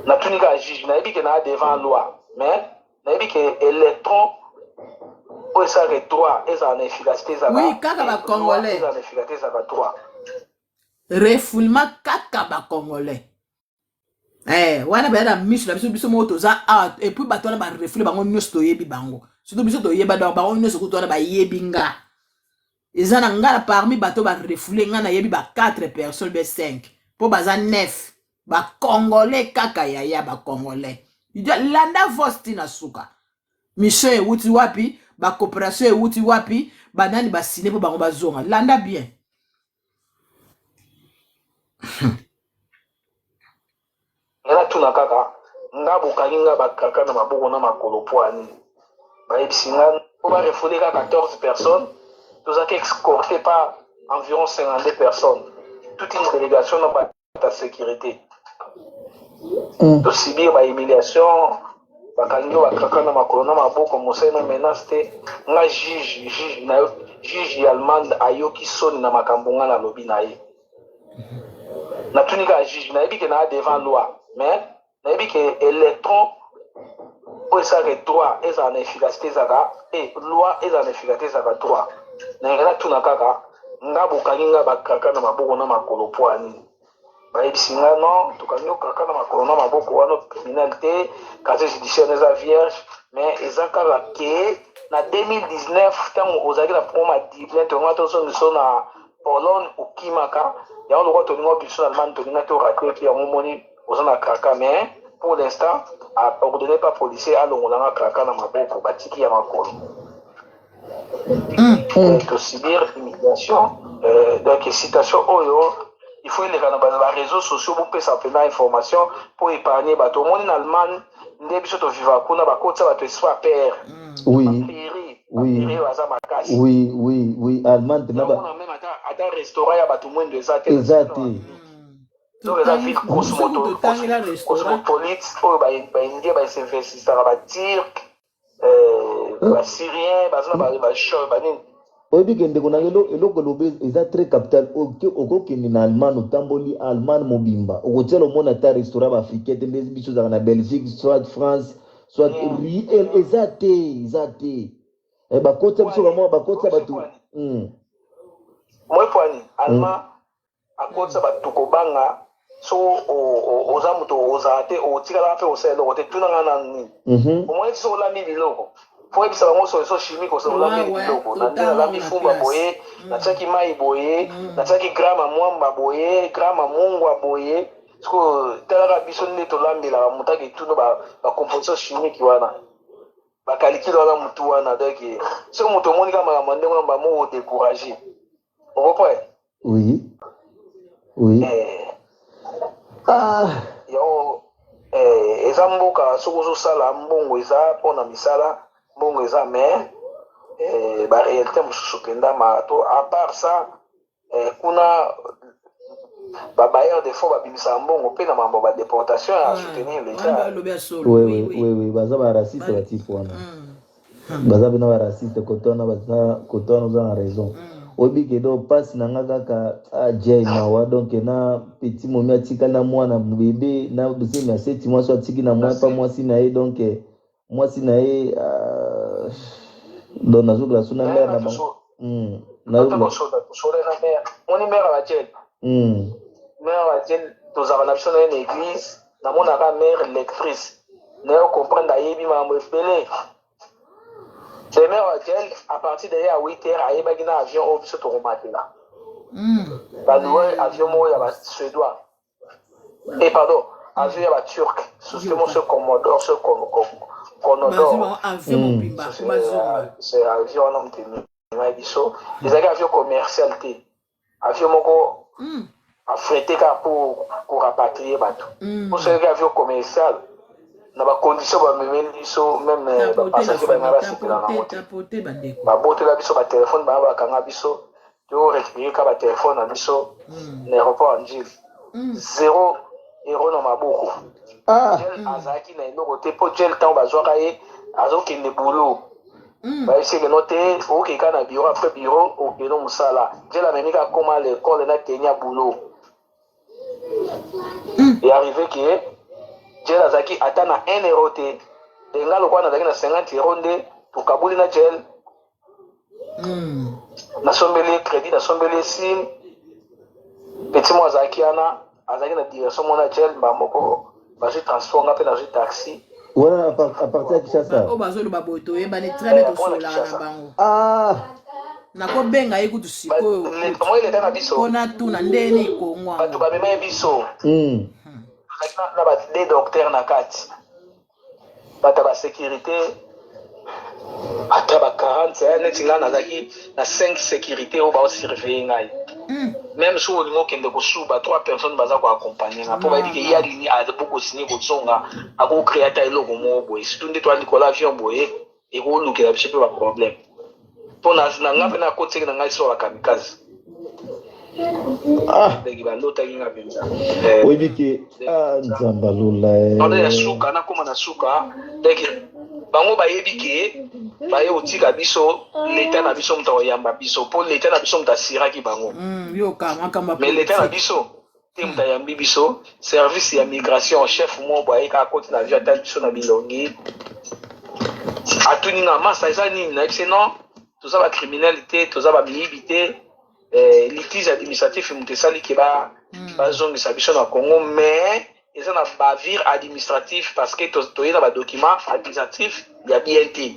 na tunika juge na yebi ke na devant loi mais na yebi ke électron o ça droit eza na efficacité za oui kaka ba congolais eza na efficacité za ba droit refoulement kaka ba congolais wana ba miso na biso moto za et puis bato na ba refouler bango nyonso to yebi bango surtout biso to yeba donc bango nyonso to na ba yebi nga ezana ngala parmi bato ba refouler nga na yebi ba 4 personnes be 5 po baza 9 ba congolais kaka ya ba congolais landa vosti na suka mission e wuti wapi ba coopération e wuti wapi banani ba signer po bango bazonga landa bien. Yana tuna kaka nga bokangi nga bakaka na maboko na makolo poani ba ebisinga on va refouler 14 personnes nous avons escorté par environ 52 personnes toute une délégation dans la sécurité de subir ba humiliation bakangi bakaka na makolo na maboko mosena menace nga juge allemand ayoki soni na makambo nga na lobi na ye na tunika juge na yebi ke na devant loi mais na yebi ke électron o eza droit eza na efficacité ezaka loi eza na efficacité ezaka droit na ngana tuna kaka nga bokangi nga bakaka na maboko na makolo poani bayebisi nga non tokangi okaka na makolo na maboko wana criminalité casier judiciaire eza vierge mais eza kaka ke na 2019 ntango ozalaki na proma diplôme tonga tozongiso na Pologne okimaka yango lokwa tolinga biso na Allemagne tolinga torate puis yango moni oza na kaka mais pour l'instant ordonné par policier alongolanga kaka na maboko batiki ya makolo to subir immigration donc citation oyo il faut eleka na ba réseaux sociaux bopesa mpena information pour épargner bato omoni na Allemagne nde biso toviva kuna bakotisa bato espoir père oui Allemagne même ata restaurant ya bato mwendo eza te donc eza ville cosmopolite oyo baindien basinvestissaka baturke basyrien baza na bashor banini oyebi ke ndeko na eloko lobe eza très capital okokende na allemagne otamboli allemagne mobimba okotiala omona ata restaurant baafricain te nde biso ozalaka na belgique soit france soit riel eza te bakotisa biso bamwa bakotisa bato moepwani allemand akotisa bato kobanga so oza moto ozala te otikala mpe osala eloko te tunanga na nini omoni ti so olami biloko po yebisa bango solution chimique olami biloko nalambi fumba boye natiaki mai boye natiaki grama mwamba boye grama mungwa boye siko talaka biso nde tolambelaka motaki tuno bacomposition chimique wana bakalikile wana motu wana donc soki moto omoni kaka makambo ndenge wana bamo odécourage okopoe oui yango eza mboka soki ozosala mbongo eza mpona misala mbongo eza mais baréalité mosusu mpenza mato à part ça kuna babayeur de fonds babimisaka mbongo mpe na mambo badeportation ya soutenir l'état baza baraciste batipe wana baza mpena baraciste kote wana oza na raison oyebi ke do mpasi na nga kaka ajai mawa donc na petit momi atikali na mwana bebe na bosemi ya 7 mois so atiki na mwa pa mwasi na ye donc mwasi na ye donc nazokela so na mare na bango moni mare bajel mare bajel tozalaka na biso na ye na église namonaka mare lectrice naye comprendre ayebi makambo ebele le maire Adjel, à partir de 8h, il y a un avion au biso tokomate là. Baloué avion mo ya ba suédois. Et pardon, avion ya ba turc. Justement ce commodore, ce conodore. C'est avion en homme de biso. Les avions commercial té. Avion moko affrété pour rapatrier bateau. Pour ce avion commercial. Na ba condition ba memeli biso même ba passager ba ngaba sepela na moto ba botela biso ba téléphone ba kanga biso to récupérer ka ba téléphone na biso na aéroport Anjil 0 euro na maboko gel azaki na eloko te po gel temps bazwaka ye azokende boulot ba essayer noter o ke kana bureau après bureau o ke no musala gel amemi ka koma l'école na tenya boulot et arrivé que gel azaki ata na 1 euro te denga lokwa nazaki na 50 euro nde tokabuli na gel nasombeli crédit nasombeli sim petit mo azaki ana azaki na direction mona gel bamoko bazwi transport nga mpe nazwi taxi wana à partir ya Kinshasa o bazoloba boye toyebani trele tosolaka na bango nakobenga ye kutu sikoyo mpona tuna ndeni kongwa bato bamema ye biso na ba des docteurs na kati bata ba sécurité bata ba 40 neti nga nazaki na 5 sécurité o ba surveiller ngai même si on ngo kende ko suba 3 personnes baza ko accompagner na po ba dike ya lini a beaucoup signer ko tsonga a ko créer ta eloko mo boye si tunde to Nicolas avion boye e ko lukela biso ba problème po na nga pe na ko tseka na ngai so la kamikaze ndenge balota kinga penza oyebi ke nzambalula nde ya suka nakoma na suka ndenge bango bayebi ke baye otika biso leta na biso moto oyamba biso po leta na biso moto asiraki bango mais leta na biso te moto ayambi biso service ya migration chef mo boye ka koti na avion ata biso na bilongi atuni na masa eza nini na yebise non toza bacriminalité toza bamiyibi te litige administratif moto esali ke bazongisa biso na Congo mais eza na bavire administratif parce que toye na badocument administratif ya bien te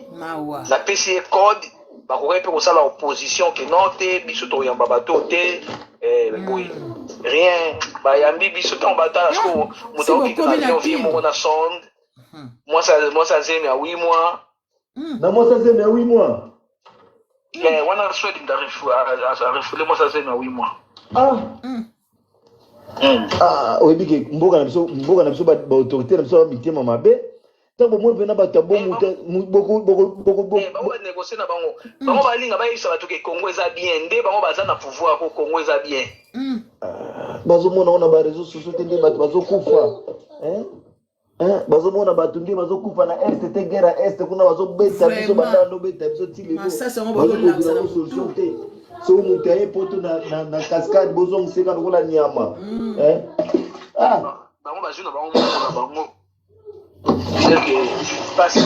napesi ye code bakokai mpe kosala opposition ke non te biso toyamba bato te boye rien bayambi biso ntango batala siko moto akokika na avion vie moko na sonde mwasi azemi ya 8 mois na mwasi azemi ya 8 mois wana Sweden refule mwasi azemi ya 8 mois oyebi ke mboka na biso baautorité na biso bamitema mabe ntango bomoi mpena bato banegocie na bango balinga bayebisa bato ke Congo eza bien nde bango baza na pouvoir ko Congo eza bien bazomona ona ba réseaux sociaux te nde bato bazokufa bazomona bato nde bazokufa na est te guerre à est kuna bazobeta biso bandando beta biso tilelo solution te so moto aye poto na cascade bozongiseka lokola nyama bango bazwi na bango moko na bango que passe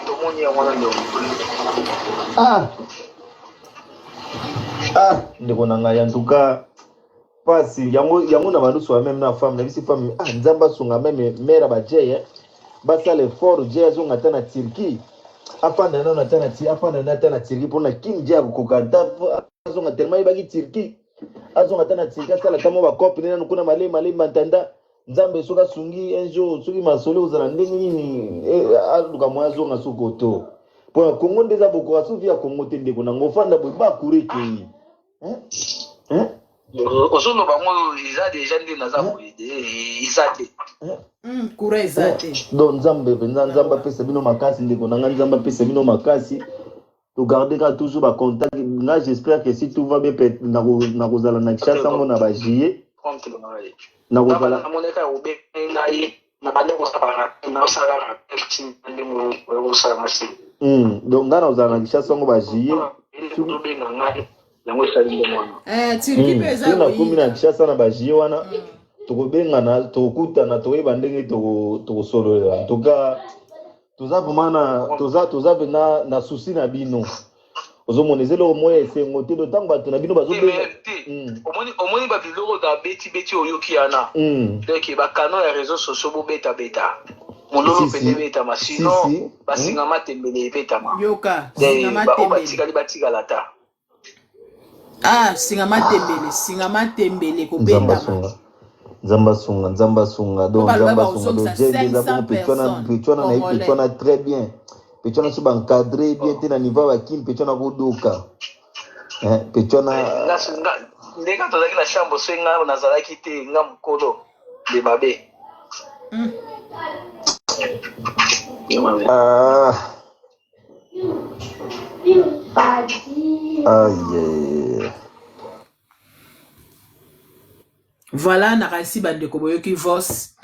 tomoni yango wana nde ndeko na ngai en tout cas pasi yango na balusu même na femme na bisi femme nzamba sunga même mère ba jeye basala effort jeye zonga tana Turquie afanda na tana Turquie pour na kim jeye kokanta zonga tellement ibaki Turquie azonga tana Turquie sala kama ba copine na kuna male mantanda nzambe soka sungi un jour soki masolo uzala ndenge nini aluka moya zonga sokoto pour Congo ndeza boko asufi ya Congo tende kuna ngofanda boy ba kureke ozolo bango iza déjà ndi naza boyede izate kura izate donc nzambe pesa bino makasi ndeko nanga nzambe pesa bino makasi to garder ka toujours ba contact nga j'espère que si tout va bien na kozala na Kinshasa ngo na ba jier na kozala moneka obe ngai na bande ko sabara na sala rapelti ndi mo ko sala masi donc nga na kozala na Kinshasa ngo ba jier to be na ngai yango esali mwana Turquie peza na kumi na Kinshasa na ba jier wana tokobengana tokutana toyeba ndenge tokosolola en tout cas toza vraiment toza pena na souci na bino ozomona ezelo moya esengo te ntango bato na bino bazobela omoni babiloko da beti oyoki yana donc bakano ya réseaux sociaux bobeta mololo pene beta masino basinga matembele ebetama yoka batikala ta singa matembele kobetama Nzamba sunga donc jeza pichona na pichona très bien pichona so encadré bien te na niveau ba kim pichona kodoka pichona ndeka tozaki na chambre so nga nazalaki te nga mokolo de mabe voilà nakasi bandeko boyoki vos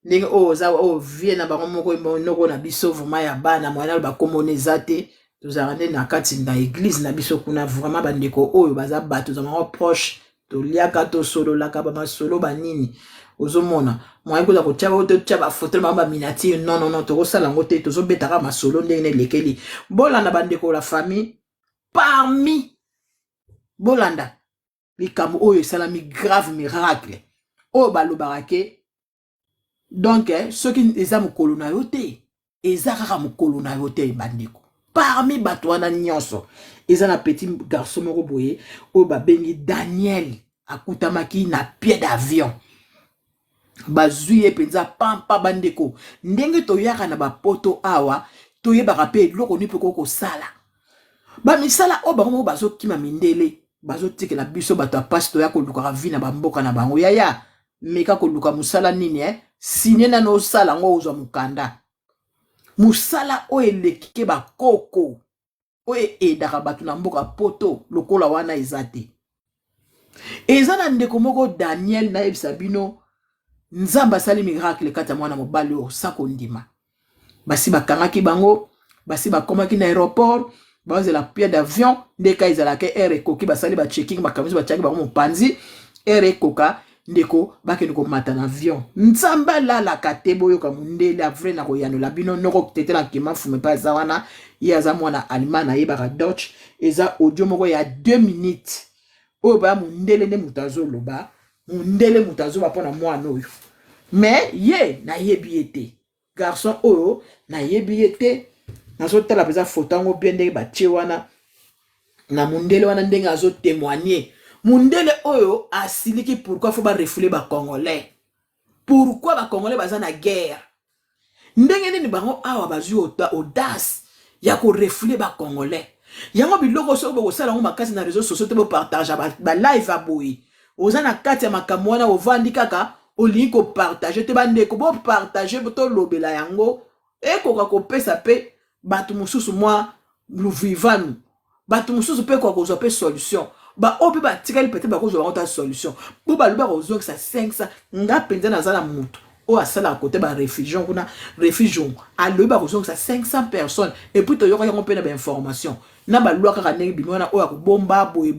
ndenge oza vie na bango moko noko na biso vraiment ya bana mwana bakomona eza te tozala nde na kati na église na biso kuna vraiment bandeko oyo baza bato tozala proche toliaka tosololaka bamasolo banini ozomona mwana koza kotia bafoto na bango baminatire non tokosala yango te tozobetaka masolo ndenge nelekeli bolanda bandeko la famille parmi bolanda likambo oyo esalami grave miracle oyo balobaka ke donc soki eza mokolo na yo te eza kaka mokolo na yo te bandeko parmi bato wana nyonso eza na petit garçon moko boye oyo babengi Daniel akutamaki na pied d'avion bazwi ye mpenza pampa bandeko ndenge toyaka na bapoto awa toyebaka mpe eloko nini mpe kokosala bamisala oyo bango moko bazokima mindele bazotikela biso bato ya pasi toya kolukaka vi na bamboka na bango yaya meka koluka musala nini sinye nano osala ngo ozwa mukanda musala oyo elekike bakoko oyo edaka bato na mboka poto lokola wana eza te eza na ndeko moko Daniel nayebisa bino nzambe asali miracle kati ya mwana mobali oyo sakondima basi bakangaki bango basi bakomaki na aéroport bazela pied d'avion ndeka ezalaka air ekoki basali ba checking bakamisi batiaki bango mopanzi air ekoka ndeko bakende komata na avion nzamba lalaka te boyoka mundele avre na koyanola bino noko tete na kema fume pa eza wana ye aza mwana allemand ayebaka Dutch eza audio moko ya 2 minutes oyo baya mundele nde moto azoloba mundele moto azoba mpona mwana oyo mais ye nayebi ye te garçon oyo nayebi ye te nazotala peza foto yango bien ndenge batie wana na mundele wana ndenge azo témoigner mundele oyo asiliki pourquoi faut ba refouler ba congolais pourquoi ba congolais baza na guerre ndenge nini bango awa bazwi audace ya ko refouler ba congolais yango biloko so bo sala ngo makasi na réseaux sociaux te bo partager ba live aboyi oza na kati ya makambo wana ovandi kaka olingi ko partager te bandeko bo partager to lobela yango ekoka kopesa pe bato mususu mwa luvivanu bato mususu pe kwa kozwa pe solution ba ope ba tikali peut-être ba ko zo ba solution bo ba luba ko zo que ça 500 nga penza na zala mutu o asala à côté ba réfugié kuna réfugié a luba ko zo que ça 500 personnes et puis to yoko yango pe na ba information na ba lwa kaka ndenge bimona o ya ko bomba boye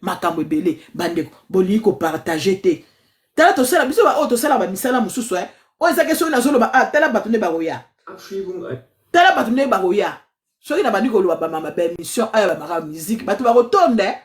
makambo ebele bandeko boli ko partager te tala to sala biso ba o to sala ba misala mususu o eza question na zolo ba tala batu ne ba roya tala batu ne ba roya soki na bandi koloba bamama bémission aya bamaka musique bato bakotonde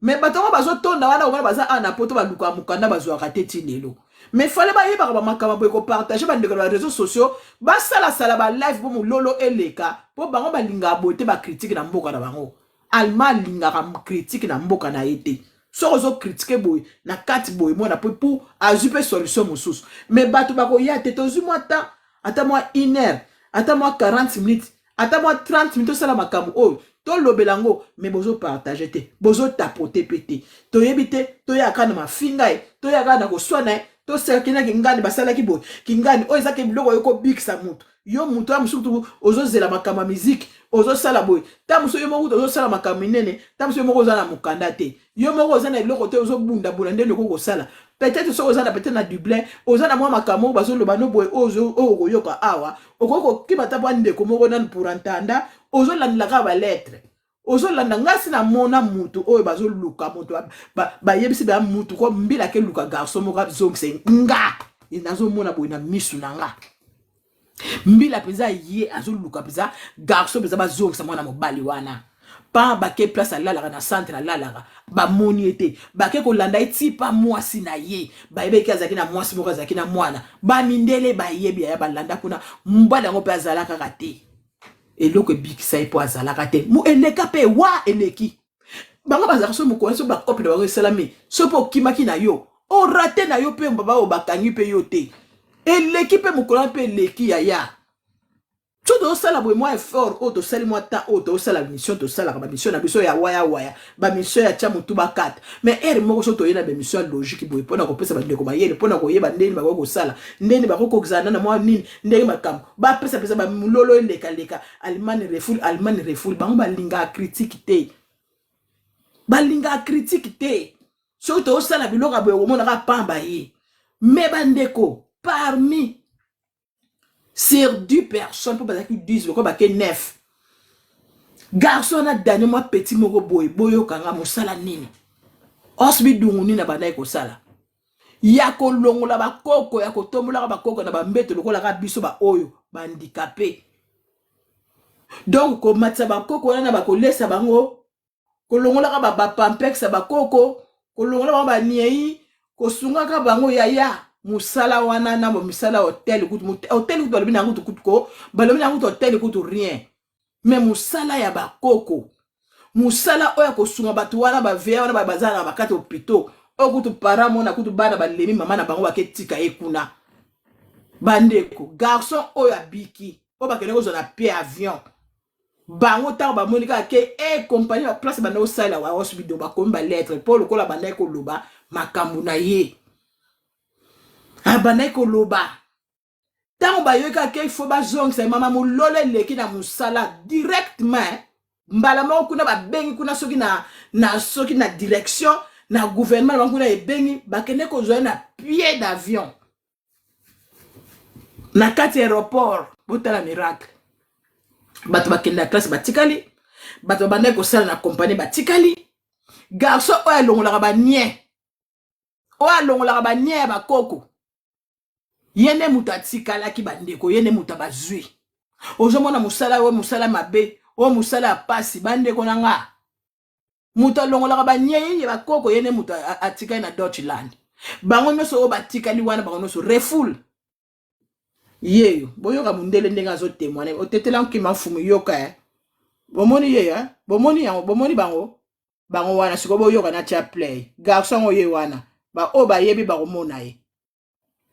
mais bato ngo bazotonda wana omona baza ana poto baluka mukanda bazwaka te ti lelo mais fale bayebaka bamakama boye kopartage bandeko na réseaux sociaux basalasala balive po mololo eleka po bango balingaka boye te bakritike na mboka na bango alma alingaka critique na mboka na ye te soki ozokritike boye na kati boye mwana po pour azwi mpe solution mosusu mais bato bakoya te tozwi mwa ta ata mwa 1 heure ata mwa 40 minutes ata mwa 30 minutes osala makambo oyo tolobelango mais bozo partage te bozo tapote pete toyebi te toyaka na mafinga ye toyaka na koswana ye toseka kinaki ngani basalaki boye kingani oyo ezaki biloko oyo kobikisa mutu yo mutu ya mosuku ozozela makambo ya miziki ozosala boye ta mosu yo moko ozosala makambo minene ta mosu yo moko oza na mokanda te yo moko oza na eloko te ozobundabunda nde loko kosala peut-être soki oza na peut-être na dublin oza na mwa makambo bazoloba no boye oyo okoyoka awa okoki kokima ta bwa ndeko moko nanu pour entanda ozolandelaka balettre ozolanda ngasi na mona mutu oyo bazoluka mutu bayebisi baya mutu ko mbila ke luka garçon moko azongise nga nazomona boye na misu na nga mbila peza ye azoluka peza garçon peza bazongisa mwana mobali wana pa bake place alalaka na centre alalaka bamoni ete bake kolanda eti pa mwasi na ye bayebeki azalaki na mwasi moko azalaki na mwana bamindele bayebi ya balanda kuna mbala yango mpe azalaka kaka te eloko ebikisa ye mpo azalaka te mu eleka mpe wa eleki bango bazalaka so mokonzi so bakope na bango esalami so mpe okimaki na yo orate na yo mpe baba oyo bakangi mpe yo te eleki mpe mokolo mpe eleki yaya so tosala boye mwa effort oyo tosali mwa temps oyo tosala mission tosalaka bamission na biso ya waya bamission ya tia motu bakata mais ere moko so toye na bamission ya logique boye mpona kopesa bandeko bayele mpona koyeba ndeni bakoki kosala ndeni bakoki kozala na mwa nini ndenge makambo bapesa bamulolo elekaleka allemagne refoul bango balingaka critique te balingaka critique te soki tosala biloko ya boye omonaka pamba ye mais bandeko parmi sur 10 personnes pour que 10 ko ba ke 9 garçon na dernier mois petit moko boyo kanga mosala nini osbi dunguni na bana ko sala ya ko longola ba koko ya ko tombola ba koko na ba mbeto lokola ka biso ba oyo ba handicapé donc ko matsa ba koko na ba ko lesa bango ko longola ka ba pampex ba koko ko longola ba niei ko sunga ka bango ya musala wana na musala hotel kutu hotel kutu balobina kutu kutuko balobina kutu hotel kutu rien mais musala ya bakoko musala oya kosunga batu wana ba via wana bazana bakati opito o kutu paramo na kutu bana balemi mama na bango baketika ekuna bandeko garçon oya biki o bakene ko zona pied avion bango ta ba monika ke compagnie la place bana osala wa hospital ba komba lettre pour lokola bana ko loba makambu na ye abana ko loba tango bayoka ke il faut bazongisa mama molole leki na musala directement mbala moko kuna babengi kuna soki na direction na gouvernement bango kuna ebengi bakene ko zoya na pied d'avion na kati aéroport botala miracle bato bakende na classe batikali bato banda ko sala na compagnie batikali garçon oya longolaka ba nye bakoko yene muta tikala ki bandeko yene muta bazui ozomona musala we musala mabe o musala pasi bandeko nanga muta longola ba nyeye ba koko yene muta atika na Deutschland bango nyoso o batikali wana bango nyoso refoul yeyo boyoka mundele ndenga zo témoigner o tetela nkima fumu yoka bomoni yeya bomoni yango bomoni bango wana siko boyoka na cha play garçon oye wana ba o ba yebi ba komona ye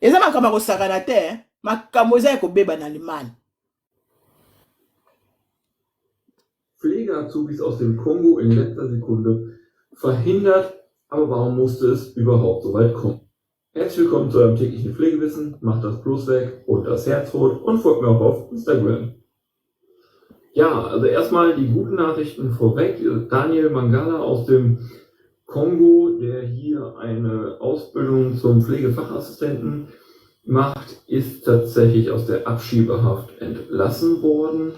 eza makambo kosakana te makambo eza ekobeba na limani. Pflegeazubis aus dem Kongo in letzter Sekunde verhindert, aber warum musste es überhaupt so weit kommen? Herzlich willkommen zu eurem täglichen Pflegewissen, macht das Plus weg und das Herz rot und folgt mir auch auf Instagram. Ja, also erstmal die guten Nachrichten vorweg. Daniel Mangala aus dem Kongo, der hier eine Ausbildung zum Pflegefachassistenten macht, ist tatsächlich aus der Abschiebehaft entlassen worden.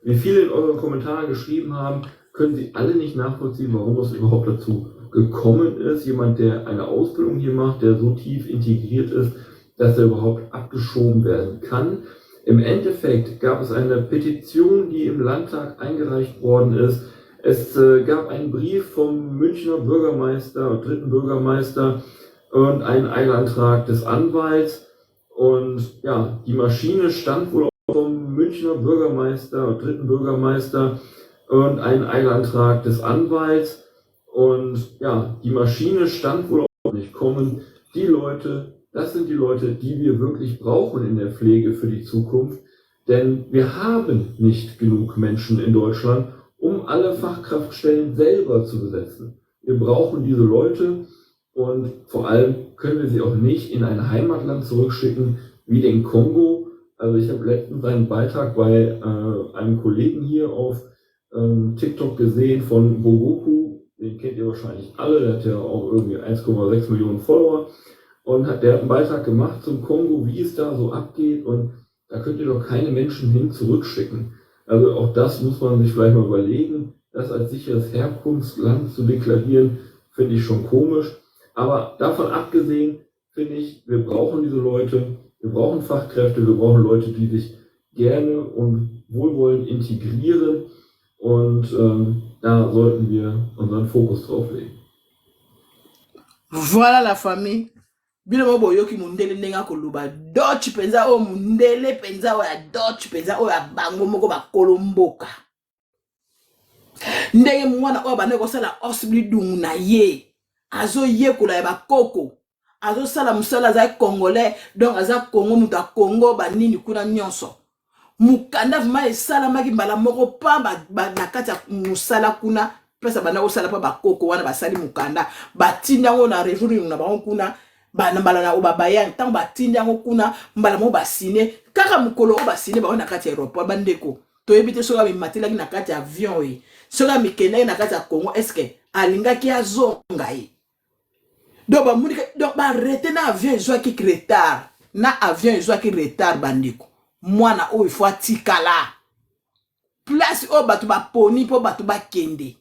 Wie viele in euren Kommentaren geschrieben haben, können Sie alle nicht nachvollziehen, warum es überhaupt dazu gekommen ist. Jemand, der eine Ausbildung hier macht, der so tief integriert ist, dass er überhaupt abgeschoben werden kann. Im Endeffekt gab es eine Petition, die im Landtag eingereicht worden ist. Es gab einen Brief vom Münchner Bürgermeister, 3. Bürgermeister und einen Eilantrag des Anwalts. Und ja, die Maschine stand wohl auch vom Münchner Bürgermeister, 3. Bürgermeister und einen Eilantrag des Anwalts. Und ja, die Maschine stand wohl auch nicht kommen. Die Leute, das sind die Leute, die wir wirklich brauchen in der Pflege für die Zukunft. Denn wir haben nicht genug Menschen in Deutschland, um alle Fachkraftstellen selber zu besetzen. Wir brauchen diese Leute und vor allem können wir sie auch nicht in ein Heimatland zurückschicken, wie den Kongo. Also ich habe letztens einen Beitrag bei einem Kollegen hier auf TikTok gesehen von Bogoku. Den kennt ihr wahrscheinlich alle, der hat ja auch irgendwie 1,6 Millionen Follower. Und der hat einen Beitrag gemacht zum Kongo, wie es da so abgeht. Und da könnt ihr doch keine Menschen hin zurückschicken. Also auch das muss man sich vielleicht mal überlegen. Das als sicheres Herkunftsland zu deklarieren, finde ich schon komisch. Aber davon abgesehen, finde ich, wir brauchen diese Leute. Wir brauchen Fachkräfte, wir brauchen Leute, die sich gerne und wohlwollend integrieren. Und da sollten wir unseren Fokus drauf legen. Voilà la famille. Bino mo boyoki mundele ndenga koluba Dutch penza o mundele penza o ya Dutch penza o ya bango moko bakolo mboka. Ndenge mwana o bane ko sala osibli dungu na ye. Azo yekola ya bakoko. Azo sala musala za congolais donc aza Congo muta Congo banini kuna nyonso. Mukanda vima esala maki mbala moko pa na kati ya musala kuna pesa bana osala pa bakoko wana basali mukanda batinda ngo na revuri na bango kuna bana mbala na obabaya tant batinda ngo kuna mbala mo basine kaka mukolo o basine ba na kati ya aéroport bandeko to ebite soka bimatela na kati ya avion e soka mikenda na kati ya Congo est-ce que alinga ki azonga e donc ba munika donc ba rete na avion ezwa ki retard na avion ezwa ki retard bandeko mwana o il faut atikala place o batu ba poni po batu ba kende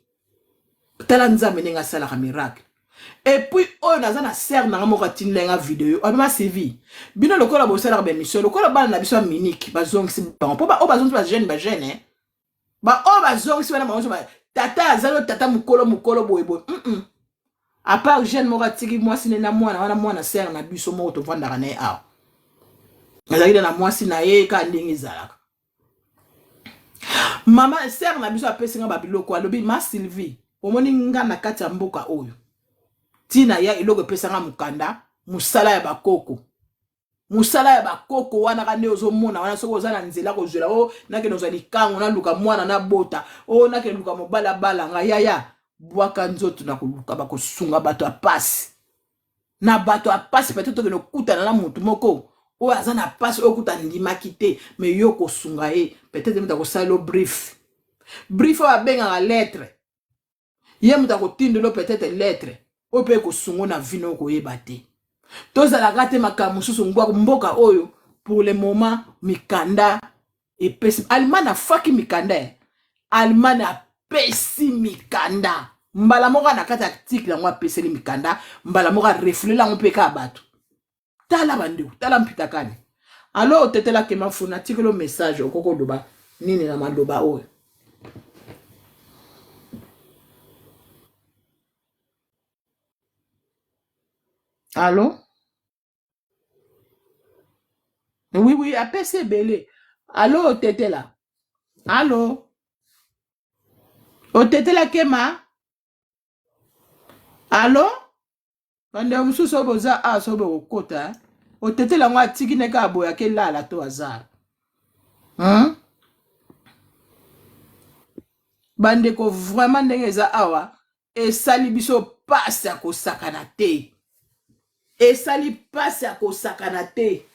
tala nzambe nenga sala ka miracle et puis o naza na ser na mo katine lenga vidéo o ba CV bino lokola bo sala ba mission lokola bana na biso minique bazongisi ba po ba o bazongisi ba jeune ba o bazongisi bana mo ba tata azalo tata mukolo boye à part jeune mo katiki moi sine na mwana ser na biso mo to vanda na a azalaki na mwasi na ye ka ndenge ezalaka mama ser na biso apesinga babiloko alobi ma Sylvie omoni nga na kati ya mboka oyo tina ya iloko epesanga mukanda musala ya bakoko wana kande ozomona wana soko oza na nzela kozwela o nakende ozwa likango naluka mwana na bota o nakende luka mobalabala nga yaya bwaka nzoto na koluka bakosunga bato ya pasi na bato ya pasi peut-être tokende okutana na mutu moko o aza na pasi okuta ndimaki te mais yo kosunga ye peut-être mutu akosala brief o abengaka lettre ye mutu akotindelo peut-être lettre o pe kosungo na vino koyeba te tozalaka te makambo mosusu mboka oyo pour le moment mikanda epesi Allemagne afaki mikanda Allemagne apesi mikanda mbala moko na kati article yango apeseli mikanda mbala moko refule yango mpe ka bato tala bandeko tala mpitakani alo otetela kema funa tikelo message okoko loba nini na maloba oyo allô oui apesi belé allô otetela allô otetela kema allô bande mususu boza asobe okota otetela ngo atiki neka aboya ke lala to azar bande ko vraiment ndenge eza awa esali biso pasi ya kosakana te esali pasi ya kosakana te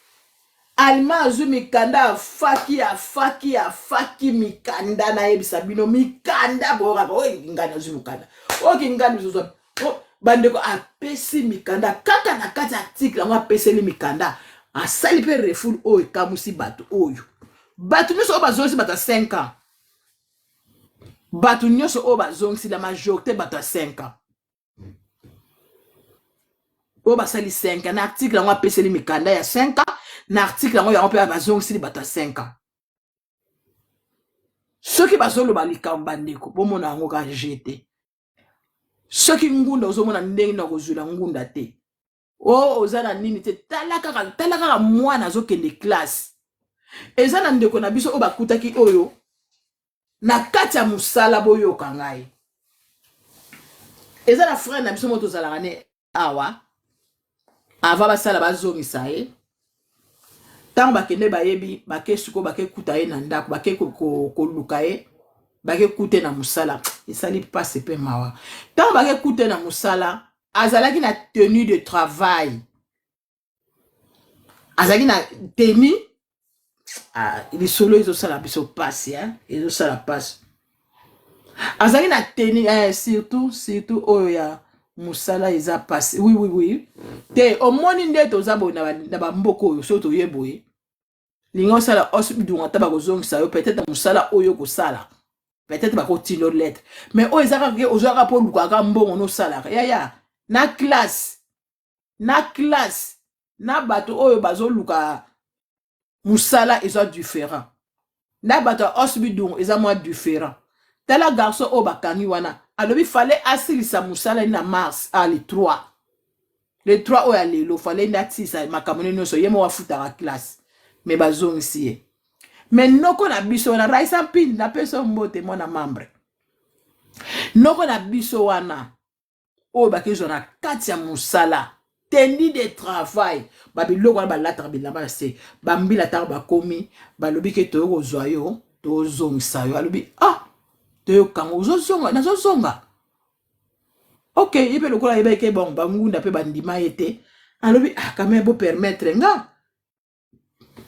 Alma azwi mikanda afaki mikanda na yebisa bino mikanda bora ba ngana azwi mikanda ngana bizo bandeko apesi mikanda kaka na kati article yango apeseli mikanda asali pe refoule oyo ekamusi bato oyo bato nyonso oyo bazongisi bato 5 ans bato nyonso oyo bazongisi la majorité bato 5 ans oyo basali 5 ans na article yango apeseli mikanda ya 5 ans na article yango yango mpe bazongisi bato 5 ans soki bazoloba likambo bandeko bomona yango ka jete soki ngunda ozomona ndenge na kozwela ngunda te o oza na nini te tala kaka mwana azokende classe eza na ndeko na biso oyo bakutaki oyo na kati ya mosala boyoka ngai eza na frère na biso mo tozalaka ne awa ava basala bazongisa ye ntango bakende bayebi bakesuko bakekuta ye na ndako bakekoluka ye bakekute na mosala esali pase mpe mawa ntango bakekute na mosala azalaki na tenue de travail azalaki na tenue lisolo ezosala biso pasi ezosala pasi azalaki na tenue surtout oyo ya mosala eza pasi oui te omoni nde toza boye na bamboka oyo soki toye boye linga osala osibidunga ata bakozongisa yo peut-être mosala oyo kosala peut-être bakotinda lettre mais oyo eza kaka ozwaka mpo olukaka mbongo nosalaka yaya na classe na bato oyo bazoluka mosala eza différent na bato ya osibidunga eza mwa différent tala garçon oyo bakangi wana alobi fale asilisa mosala na mars le 3 oyo ya lelo fale nde atisa makambo nyonso ye mo wafutaka classe me bazongisi ye me noko na biso wana raisa mpindi napesa mbote mwana membre noko na biso wana oyo bakezwa na kati ya mosala tenue de travail babiloko wana balataka bilamba ya se bambila ntango bakomi balobi ke toyokozwa yo tozongisa yo alobi toyokango ozozonga nazozonga ok ye mpe lokola yeba eke bon bangunda mpe bandima ye te alobi kame bo permettre nga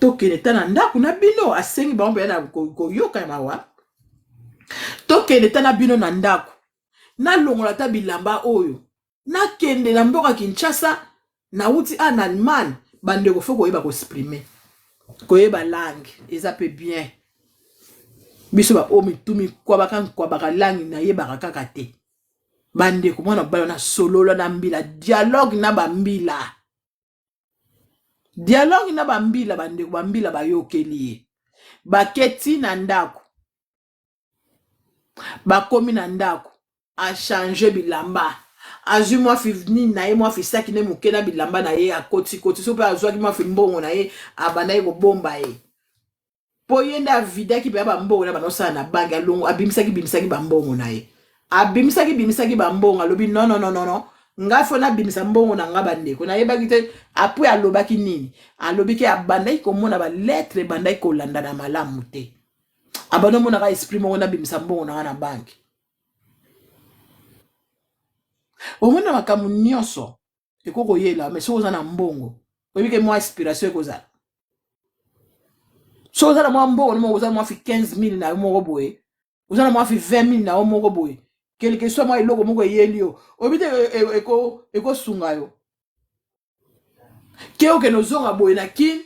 tokende ta na ndako na bino asengi bango mpe na koyoka mawa tokende ta na bino na ndako nalongola ta bilamba oyo nakende na mboka Kinshasa nauti en Allemagne bandeko fo koyeba koexprime koyeba langue eza pe bien biso ba omi tumi kwa baka langue na yebaka kaka te bandeko mwana balo na solola na mbila dialogue na bambila bandeko bambila bayokeli ye baketi na ndako bakomi na ndako achange bilamba azwi mwafi nini na ye mwafi saki ne moke na bilamba na ye akoti so mpe azwaki mwafi mbongo na ye abanda ye kobomba ye po ye nde avidaki mpe ya bambongo na banosala na banki alongo abimisaki bambongo na ye abimisaki bambongo alobi non nga fo nabimisa mbongo na nga bandeko nayebaki te apres alobaki nini alobi ke abandaki komona baletre ebandaki kolanda na malamu te abanda omonaka esprit moko nabimisa mbongo na nga na banki omona makambo nyonso ekokoyela mais soki oza na mbongo oyebi ke mwa inspiration ekozala soki oza na mwa mbongo no moko oza na mwa fi 15 000 na yo moko boye oza na mwa fi 20 000 na yo moko boye quelque soit mwa eloko moko eyeli yo oyebi te ekosunga yo ke okende ozonga boye na kini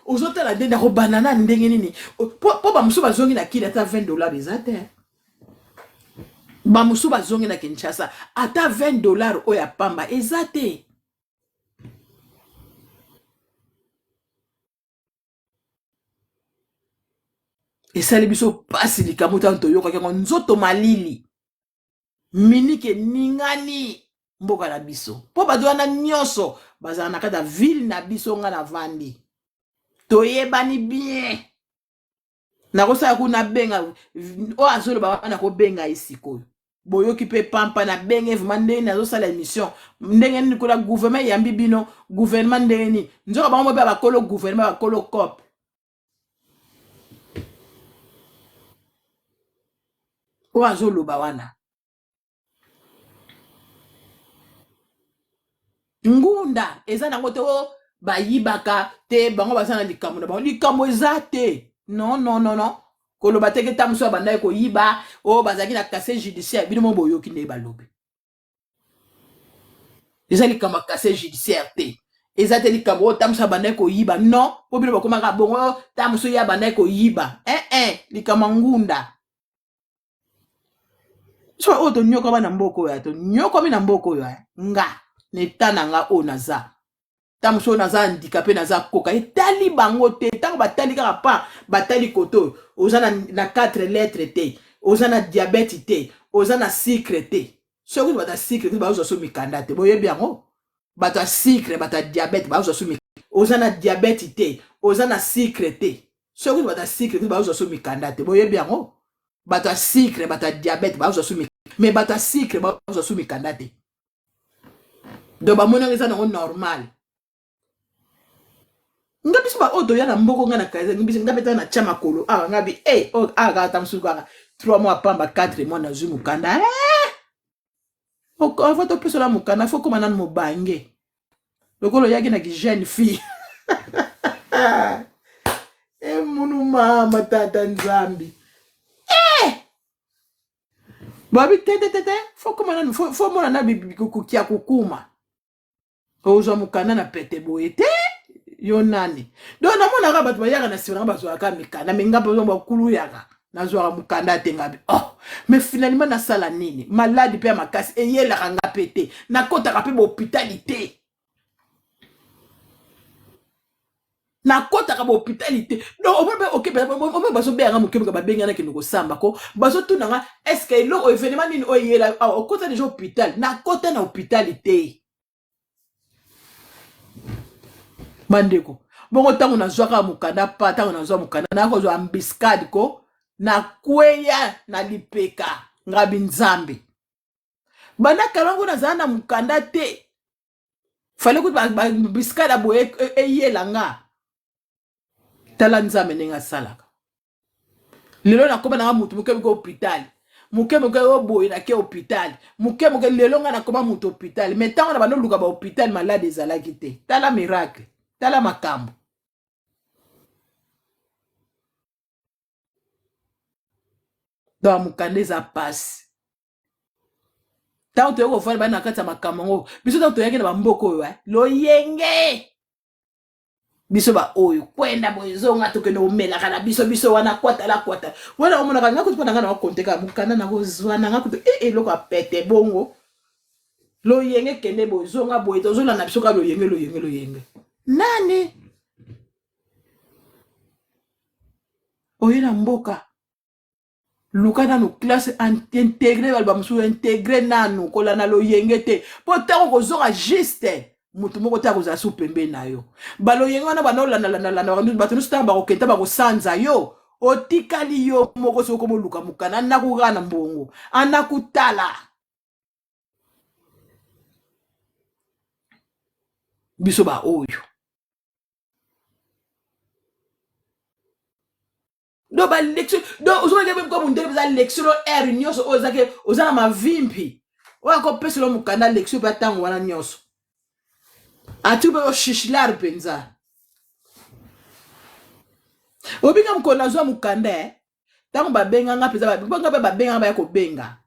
ozotala nde nakobanda na ndenge nini po bamosusu bazongi na kini ata $20 eza te bamosusu bazongi na Kinshasa ata $20 oyo apamba eza te esali biso pasi likambo tanto toyokaki yango nzoto malili minike ningani mboka na biso mpo bato wana nyonso bazala na kati ya ville na biso nga na vandi toyebani bien nakosala kuna benga oyo azoloba wana kobenga ye sikoyo boyoki mpe pampa na benge vraiment ndenge nini azosala émission ndenge nini kola gouvernement yambi bino gouvernement ndenge nini nzoka bango mpe bakolo gouvernement bakolo cop oyo azoloba wana ngunda eza nango te bayibaka te bango bazana likambo na bango likambo eza te non koloba teke tamuso abanda ko yiba o bazaki na casier judiciaire bino mo boyoki ne balobi eza likambo casier judiciaire te eza te likambo tamuso abanda ko yiba non po bino bakomaka bongo tamuso ya abanda ko yiba likambo ngunda so oto nyoko bana mboko ya to nyoko mi na mboko ya nga netana nga o naza tamuso naza handicapé naza koka etali bango te tango batali kaka pa batali koto oza na 4 lettres te oza na diabète te oza na sucre te soki bata sucre te bazo so mikanda te boyebi yango bata sucre bata diabète bazo so mikanda oza na diabète te oza na sucre te soki bata sucre te bazo so mikanda te boyebi yango bata sucre bata diabète bazo so mikanda mais bata sucre bazo so mikanda te do ba mona eza nango normal nga biso ba odo ya na mboko nga na kaza ngibisi nga beta na chama kolo ngabi ga tamsu ga 3 mois pamba 4 mois na zumu kanda avant to peso la mukanda faut comme nan mo bange lokolo yaki na ki jeune fille munu mama tata nzambi babi tete faut comme nan faut mona na bibi kukia kukuma ozo mukanda na pete boete yo nani do na mona ka bato bayaka na sira bazo aka mikana menga bazo bakulu yaka nazwaka mukanda te ngabi mais finalement na sala nini malade pe makasi eyela kanga pete na kota ka pe hôpitalité na kota ka hôpitalité donc on peut OK on peut bazo benga mukebe ba benga na kinoko samba ko bazo tunanga est-ce que lo événement nini oyela au kota déjà hôpital na kota na hôpitalité bandeko bongo tango nazwaka mukanda pa tango nazwa mukanda na kozwa ambiscade ko na kweya na lipeka ngabi nzambe bana kalongo nazana na mukanda te fale ko ambiscade boye eyelanga tala nzambe nenga salaka lelo na koba na mutu muke ko hôpital muke boye na ke hôpital muke lelo nga na koba mutu hôpital mais tango na bano luka ba hôpital malade ezalaki te tala miracle tala makambo donc mukanda eza pasi tango toyoko fana bana na kati ya makambo ngo biso tango toyaki na bamboka oyo loyenge biso ba oyo kwenda boyezonga tokende omelaka na biso wana kwata wana omonaka nga kutu mpona nga na wakonteka mukanda na kozwana nga kutu eloko apete bongo loyenge kende boyezonga boye tozolanda biso ka loyenge nani oye na mboka luka nanu classe intégré balba musu intégré nanu kola na loyenge te po tango kozonga juste mutu moko ta koza su pembe na yo baloyenge wana banolanda bato nyonso tanga bakokenta bakosanza yo otikali yo moko soki komoluka mukana anakukaa na mbongo anakutala biso ba oyo do ba lection do uzomake bem ko mundele za lection er nyoso ozake ozana mavimpi wako peselo mukanda lection ba tango wana nyoso atu ba shishlar penza obika mkona zo mukanda tango ba benga nga peza ba benga ba yako benga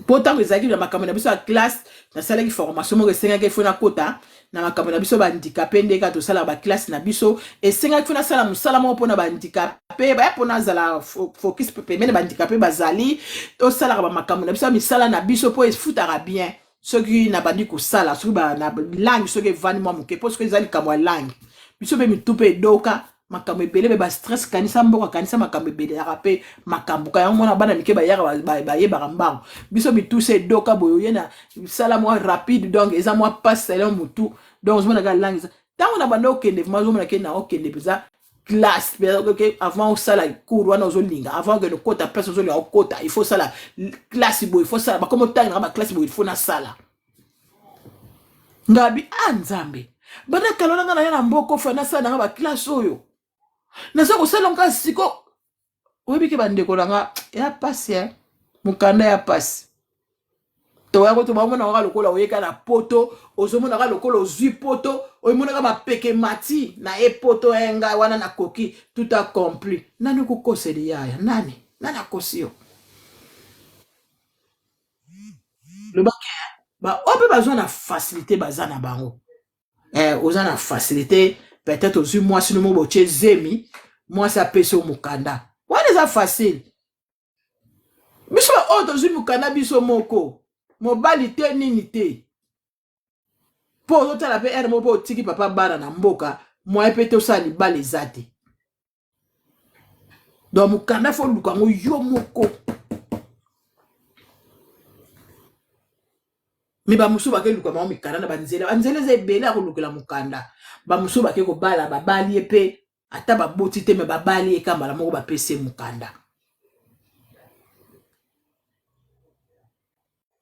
pourtant ezaki na makambo na biso ya classe na salaki formation mo esengaki fona kota na makambo na biso ba handicapé ndeka to sala ba classe na biso esengaki fona sala musala mo pona ba handicapé ba pona zala focus pemene ba handicapé bazali to sala ba makambo na biso misala na biso po efutaka bien soki na bandi ko sala soki ba na langue soki vani mo muke po soki ezali kamwa langue biso be mitupe doka makambo ebele ba stress kanisa mboka kanisa makambo ebele ya rape makambo ka yango na bana mike ba yaka ba yeba mbango biso bituse doka boyo yena sala mo rapide donc eza mo passe là mutu donc je ga langue tango na banda okende mazo mona kenda okende peza classe que avant sala cours wana ozolinga avant que le kota personne ozolinga okota il faut sala classe boy il faut sala ba comme tanga ba classe boy il faut na sala ngabi nzambe bana kalona nga na yana mboko fana sala nga ba classe oyo naza kosala nga siko oyebiki bandeko nanga ya pasi mukanda ya pasi toya ko to ba mona ka lokola oyeka na poto ozomona ka lokola ozwi poto oyimona ka bapeke mati na e poto enga wana na koki tout accompli nani ko koseli yaya nani akosio le bake ba ope bazwa na facilité bazana bango oza na facilité peut-être ozwi mwasi no moboche zemi mwasi apesi o mukanda wana eza facile biso ba oyo tozwi mukanda biso moko mobali te nini te po ozotala mpe ere moko mpo otiki papa bana na mboka mwaye mpe te osala libala eza te donc mukanda fo luka yango yo moko me bamosusu bake luka bango mikanda na banzela eza ebele ya kolukela mukanda bamosusu bake kobala babali ye mpe ata baboti te me babali ye kambala moko bapesi ye mukanda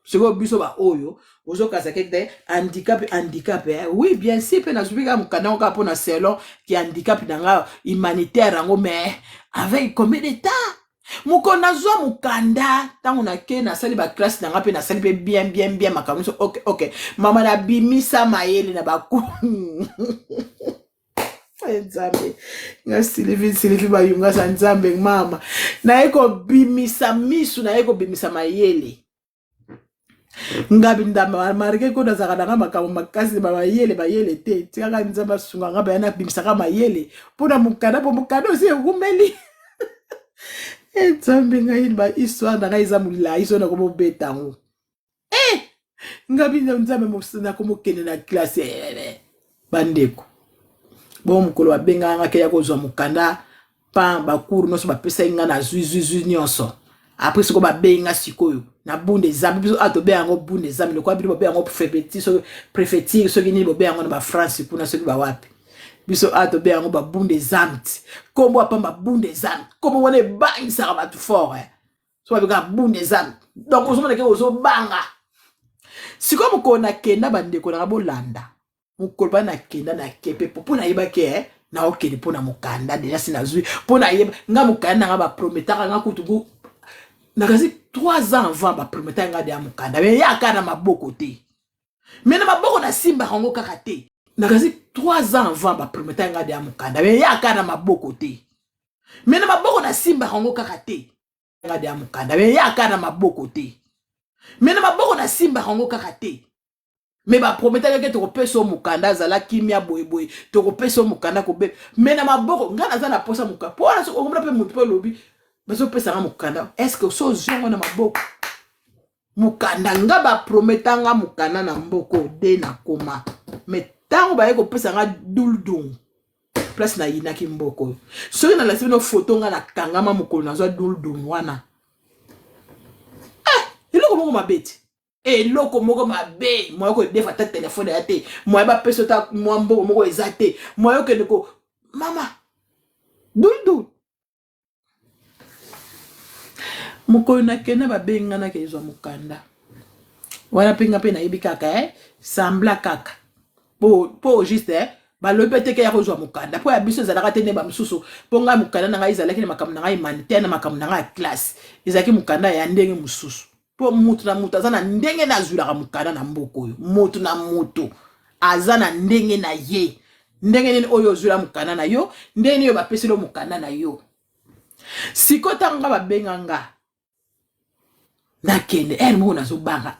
siko biso ba oyo ozokasa kete handicap oui bien sûr pe nazubika mukanda ngo kapo na selon ki handicap nanga humanitaire yango mais avec combien de temps moko nazwa mukanda tango na ke na sali ba classe nanga pe na sali pe bien makamuso ok mama na bimisa mayele na baku nzambe nga Sylvie bayunga sa nzambe mama na eko bimisa misu na eko bimisa mayele ngabi ndamba marke ko nazaka nanga makambo makasi bayele te tikaka nzamba sunga ngaba yana bimisaka mayele pona mukanda po mukanda osi ekumeli nzambe ngai ba histoire nanga eza mulai so na ko bobeta ngo ngabi nzambe mosina ko mokene na classe bandeko bon mukolo abenga nga ke ya kozwa mukanda pa bakuru noso bapesa inga na zui nyonso après ce ko babenga sikoyo na bunde zambi biso atobe yango bunde zambi le kwa biso bobe yango préfecture so kini bobe yango na ba France kuna so ba wapi biso atobe yango ba bunde zambi kombo apamba bunde zambi kombo wana bangi saka batu fort so ba bika bunde zambi donc ozomona ke ozo banga siko mukona kenda bandeko na bolanda mukolo bana kenda na kepe pona yeba ke na okeli pona mukanda deja sinazui pona yeba nga mukanda nga ba prometaka nga kutubu nakasi 3 ans avant ba prometaka nga de mukanda mais yaka na maboko te mais na maboko na simba hango kaka te nakasi 3 ans avant ba prometaka nga de mukanda mais yaka na maboko te mais na maboko na simba hango kaka te nga de mukanda mais yaka na maboko te mais na maboko na simba hango kaka te mais ba prometaka ke to kopesa mukanda zala kimia boyeboy to kopesa mukanda ko be mais na maboko nga naza na posa mukanda pona so ngomna pe mutu pe lobi baso pesa nga mukanda est-ce que so zongo na maboko mukanda nga ba prometanga mukanda na mboko de na koma mais tango ba yeko pesa nga duldung place na yinaki mboko so na la sino photo nga na kangama mukolo na zo duldung wana iloko moko mabeti eloko moko mabe moyo ko defa ta telefone ya te moyo ba peso ta mwambo moko ezate moyo ke ndiko mama dul moko na kena ba benga na ke zo mukanda wana pinga pe na yibi kaka sambla kaka po juste ba lobete ke ya ko zo mukanda po ya biso zalaka te ne ba msusu po nga mukanda na ngai zalaki ne makambo na ngai humanitaire na makambo na ngai classe ezaki mukanda ya ndenge msusu po mutu na mutu azana ndenge na zulaka mukanda na mboko oyo mutu na mutu azana ndenge na ye ndenge nini oyo zula mukanda na yo ndenge yo bapeselo mukanda na yo sikota nga babenga nga nakende mo na zo banga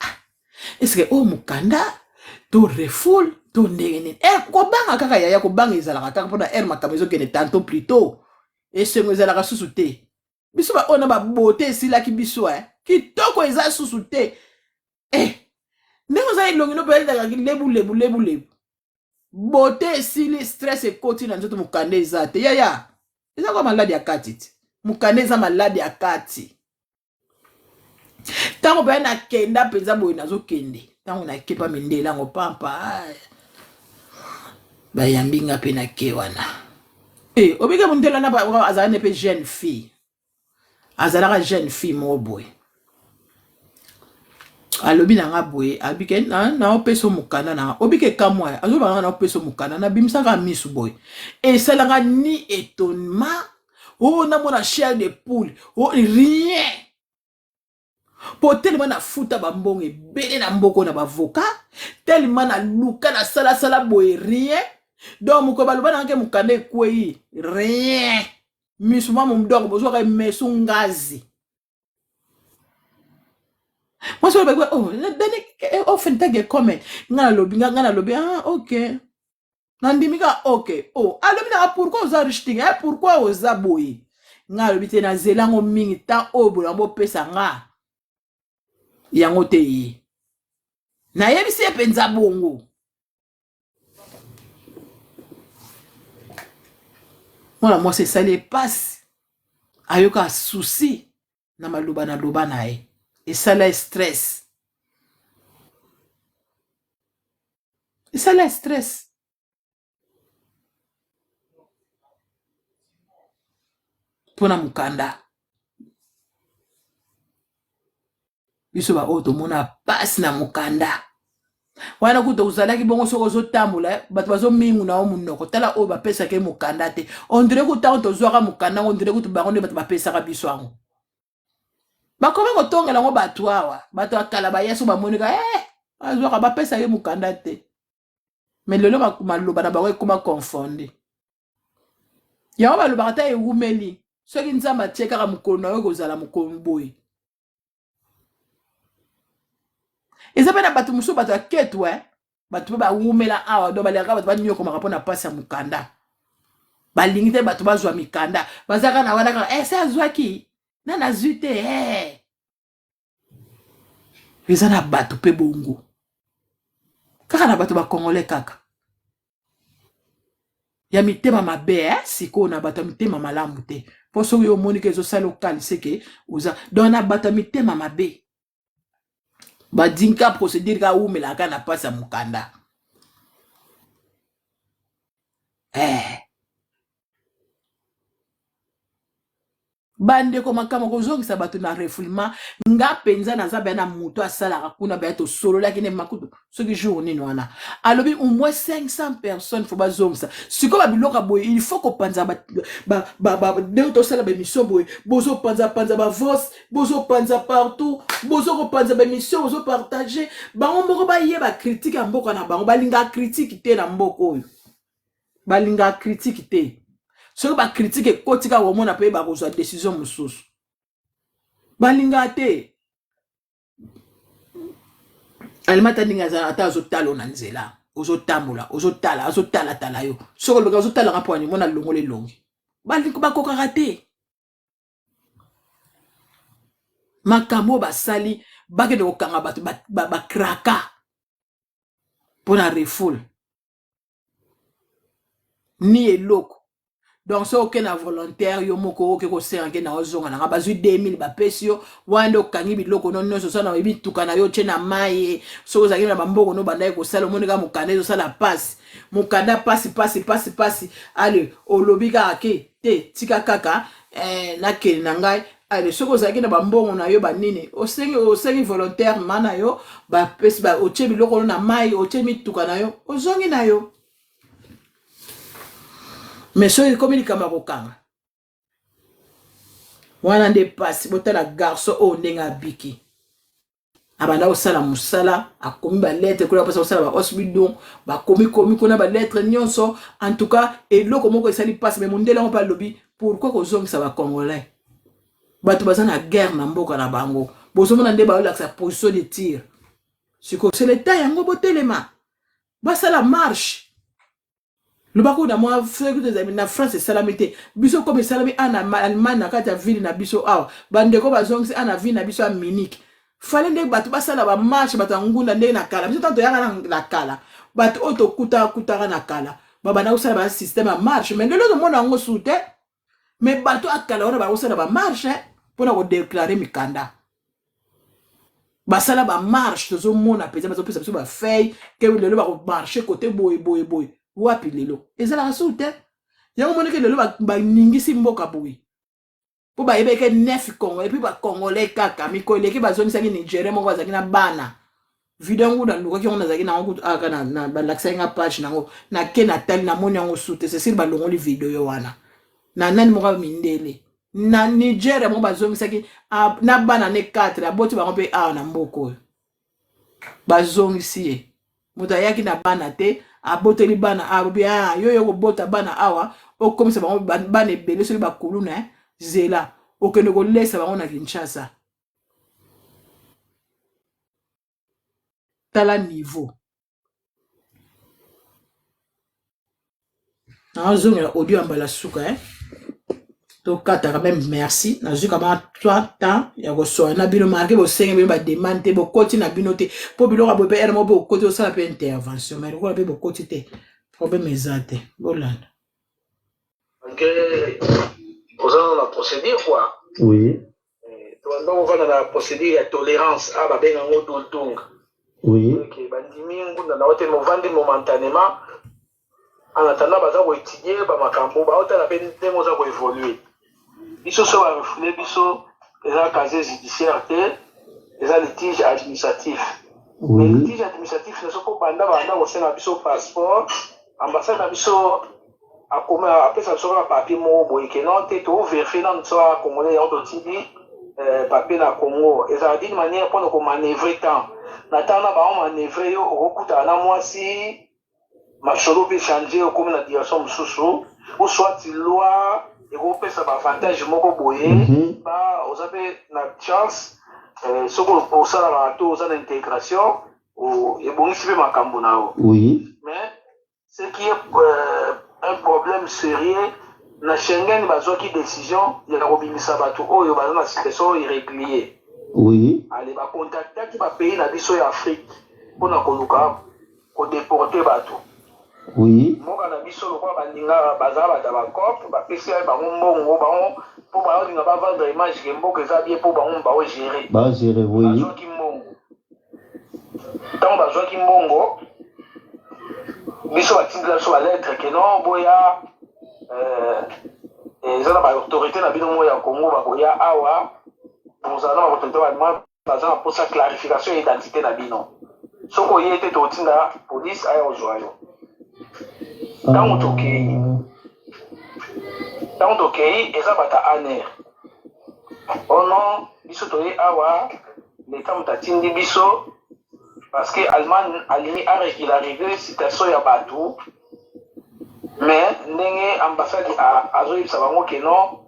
est-ce que o mukanda to refoul to ndenge nini ko banga kaka ya ko banga ezalaka kaka pona makambo ezokende tanto plus tôt esengo ezalaka susu te biso ba ona ba bote esilaki biso kitoko eza susu te ndenge ozali longi no pelelaka lebu bote esili stress ekoti na nzoto mukanda eza te yaya eza kwa maladi ya kati te mukanda eza maladi ya kati tango pe na kenda penza boye nazokende tango na kepa mindela ngo pampa bayambi nga pe na ke wana obike mundela na ba azala ne pe jeune fille azalaka jeune fille mo boye alobi na nga boye abike na opeso mukanda na obike kamwa azoba na opeso mukanda na bimisaka misu boye esalanga ni étonnement na mona chair de poule rien po tellement na futa bambongo ebele na mboko na bavoka tellement na luka na sala boye rien donc moko baloba na nke mukanda ekwei rien misuma mumdoko bozwaka mesu ngazi moi je vais oh dani ofentage comment ngana lobi ah ok nandimika ok oh alobi na pourquoi oza richting pourquoi oza boye ngana lobi te na zelango mingi ta obo mbo pesa nga yango te ye na yebisi epenza bongo voilà moi c'est ça les passe ayoka souci na maloba na loba na ye et ça la stress et ça la stress pona mukanda biso ba oto mona passe na mukanda wana kuta uzalaki bongo soko zo tamula bato bazo mingu na omunoko tala o ba pesa ke mukanda te on dirait kuta on tozwaka mukanda on dirait kuta bango bato ba pesa ka biso ango bakome ko tongela ngo bato awa bato akala ba yeso ba monika azwaka ba pesa ke mukanda te mais lelo maloba na bango ekoma confonde yango balobaka ta ewumeli soki nzambe atie kaka mokolo na yo kozala mokolo boye eza mpe na bato mosusu bato ya ketu bato mpe bawumela awa do baleka bato banyokomaka mpo na pasi ya mokanda balingi te bato bazwa mikanda bazaka na wana kaka se azwaki nana azwi te eza na bato mpe bongo kaka na bato bakongole kaka ya mitema mabe sikoyo na bato ya mitema malamu te mpo soki omoni ke ezosala okalise ke oza donc na bato ya mitema mabe badinka procédure ka umelaka na pasi ya mokanda bandeko makambo kozongisa bato na refoulement nga penza naza bya na moto asalaka kuna bya tosololaki ne makutu soki jour nini wana alobi au moins 500 personnes fo bazongisa siko babiloka boye il faut kopanza de tosala bemission boye bozo panza bavos bozo panza partout bozo kopanza bemission bozo partager bango moko bayeba critique ya mboka na bango balinga critique te na mboka oyo balinga critique te soki bakritike kotika komona mpe bakozwa décision mosusu balinga te alimata ndenge azala ata azotala na nzela ozotambola azotala yo soki olobeka ozotalaka mpo animona longolo elongi bakokaka te makambo basali bakende kokanga bato bakraka mpo na refoule ni eloko donc so oke na volontaire yo moko oke kosera ke na ozonga na bazwi 2000 bapesi yo wande okangi biloko no nyonso sana bituka na yo tie na mai so ozaki na bamboko no bandai kosala omonika mokanda ezosala pasi mokanda pasi ale olobi kaka ke te tika kaka nakeli na ngai ale soki ozalaki na bambongo na yo banini osengi volontaire ma na yo bapesi otie biloko no na mai otie mituka na yo ozongi na yo mais soki ekomi likama kokanga wana nde pasi botala garçon oyo ndenge abiki abanda kosala mosala akomi balettre kuna mpasa kosala baos bidon bakomi kuna balettre nyonso en tout cas eloko moko esali pasi mais mondele yango mpe alobi pourquoi kozongisa bacongolais bato baza na guerre na mboka na bango bozomona nde baolakisa position de tir siko c'est leta yango botelema basala marche lobako na moi na France esalami te biso comme esalami ana Allemagne na kati ya ville na biso awa bandeko bazongisi ana ville na biso ya Munich fale nde bato basala ba marche bato ya ngunda ndenge na kala biso tanto yanga na kala bato oyo tokutaka na kala babanda kosala ba système ya marche mais lelo tomona yango su te mais bato akala wana bakosala ba marche mpona kodeklare mikanda basala ba marche tozomona mpenza bazopesa biso bafeille ke lelo bakomarche kote boye wapi lelo ezalaka su te yango moneke lelo baningisi mboka boye mpo bayebeke 9 congo epuis bacongolais kaka mikolo eleki bazongisaki nigérien moko bazalaki na bana video yango nalukaki yango nazalaki nango kutu aka balakisaki nga page nango nake natali namoni yango su te cecile balongoli video yo wana na nani moko mindele na Nigeria mo bazongisaki na bana ne 4 aboti bango mpe awa na mboka oyo bazongisi ye moto ayaki na bana te aboteli bana awa bi yo kobota bana awa okomisa bango bana ebele soki bakuluna zela okende kolesa bango na Kinshasa tala niveau nazongela audio ambala suka tokata quand même merci nazwi quand même 3 temps ya kosoa na bino marqué bosenge bino bademande te bokoti na bino te mpo biloko boye mpe ere mo mpe bokoti osala mpe intervention mais lokola mpe bokoti te problème eza te bolanda oza na procédure quoi Oui. tobanda kovanda na procédure ya tolérance a babenga ngo totunga Oui. bandimi ngunda na ote movandi momentanément en attendant baza koétudie bamakambo baotala mpe ndenge oza koévolue biso so barefule biso eza casier judiciaire te eza litige administratif mais litige administratif ne soko banda kosenga biso passeport ambassade na biso apesa biso kaka papier moko boye keno te toverifie nanu so congolais yango totindi papier na congo ezala d'une manière mpona komanevre temps na ntango na bango manevre yo okokutana na mwasi macholo mpe change okomi na direction mosusu ou soit loi ekopesa baavantage moko boye oza mpe na chance soki osalaka to oza na intégration ebongisi mpe makambo na yo mais ce qui est un problème sérieux na Schengen bazwaki décision ya kobimisa bato oyo baza na situation irrégulier ale bakontaktaki bapays na biso ya Afrique mpona koluka kodeporte bato mboka na biso lokola baninga bazala bato ya bacope bapesi bango mbongo bango mpo baolinga bavendre image ke mboka eza bie mpo bango baogere bazwaki mbongo ntango bazwaki mbongo biso batindela biso balettre ke non boya eza na baautorité na bino mo ya congo bakoya awa bozala na baautorité balima baza na mposa clarification ya identité na bino soki oye te totinda police aya ozwa yo ntango tokei eza bata aner ono biso toye awa leta moto atindi biso parce que Allemagne alingi arégulariser situation ya bato mais ndenge ambassade azoyebisa bango ke non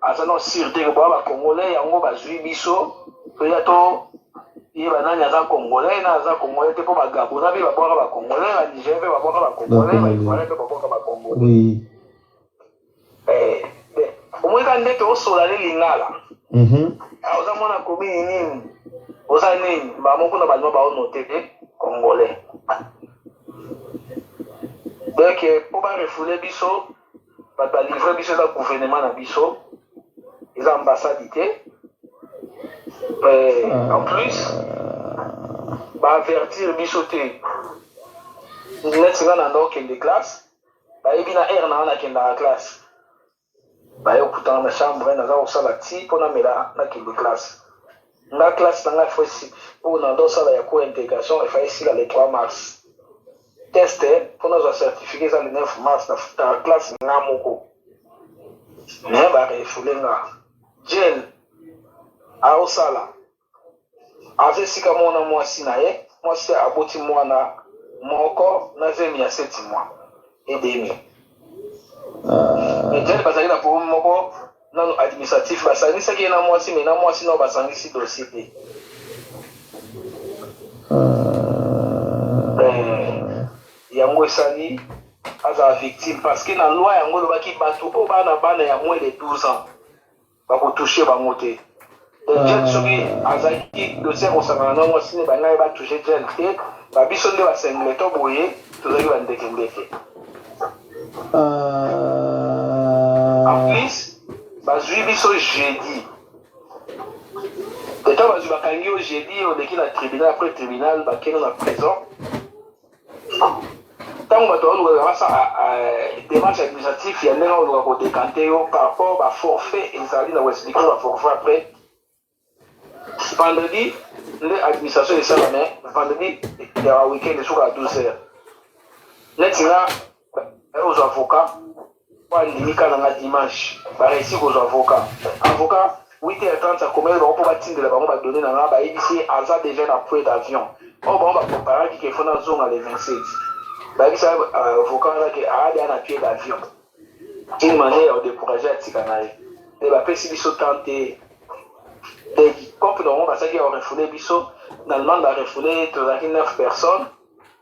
aza na sûreté ke boya bacongolais yango bazwi biso toya to yeba nani aza congolais na aza congolais te mpo bagabona mpe babwaka bacongolais banigérien mpe babwaka bacongolais baivoirien mpe babwaka bacongolais omoyika ndeke osola le lingala oza mwana komini nini oza nini bamoko na balima baonote te congolais donc mpo barefule biso bato balivre biso eza gouvernement na biso eza ambassade te en plus baavertir biso te neti nga na ndokende classe bayebi na aire na nga nakendaka classe baye okutana na chambre naza kosala ti mpo namela nakende classe nga classe na nga efai oyo na ndosala ya co intégration efai esila le 3 mars test mpo nazwa certificat eza le 9 mars na classe nga moko me barefule nga jene aosala aza esika mona mwasi na ye mwasi aboti mwana moko na zemi ya 7 mois et demi jene bazali na problème moko nano administratif basangisaki ye na mwasi me na mwasi nao basangisi dossier te yango esali azala victime parce que na loi yango elobaki bato oyo bana ya moins de 12 ans bakotouche bango te jene soki azalaki dossier kosangana na mwasi ne bangai batouche jene te babiso nde basengele to boye tozalaki bandekendeke en plus bazwi biso jeudi etant bazwi bakangi yo jeudi oleki na tribunal après tribunal bakende na prison ntango bato balukaka basa démarche administratif ya ndenge oluka kodekante yo par rapport baforfait ezali na koexplike baforfait après vendredi nde administration esala me vendredi ya weekend esuka ya 12 heures neti nga ozwa avocat andimika nanga dimanche baréussi kozwa avocat 8h30 akomeli bango mpo batindela bango badonné nanga bayebisi aza déjà na point d'avion oyo bango bapreparaki ke fona zonga le 27 bayebisa avocat azaki aabia na pied d'avion une manière ya décourager atika na ye e bapesi biso temps te comme bango basaki ya refoule biso na allemagne barefoule tozalaki 9 personnes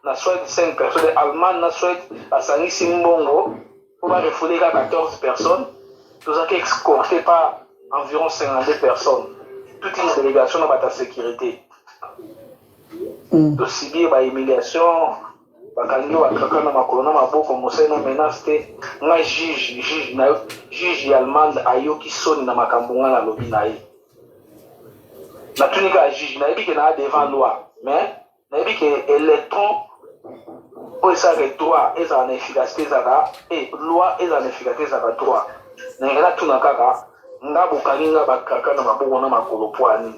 na Suède 5 personnes allemagne na Suède basangisi mbongo pour refouler 14 personnes, nous avons escorté par environ 52 personnes. Toute une délégation dans la sécurité. De subir la humiliation, bakangi wakaka na makolona maboko mosena menace nga juge allemand ayoki soni na makambunga na lobi na ye. Na tunika juge na yebi ke na devant loi, mais na yebi ke électron pour ça que droit est en efficacité zaka et loi est en efficacité zaka droit na tout na kaka nga bukani nga bakaka na maboko na makolo poani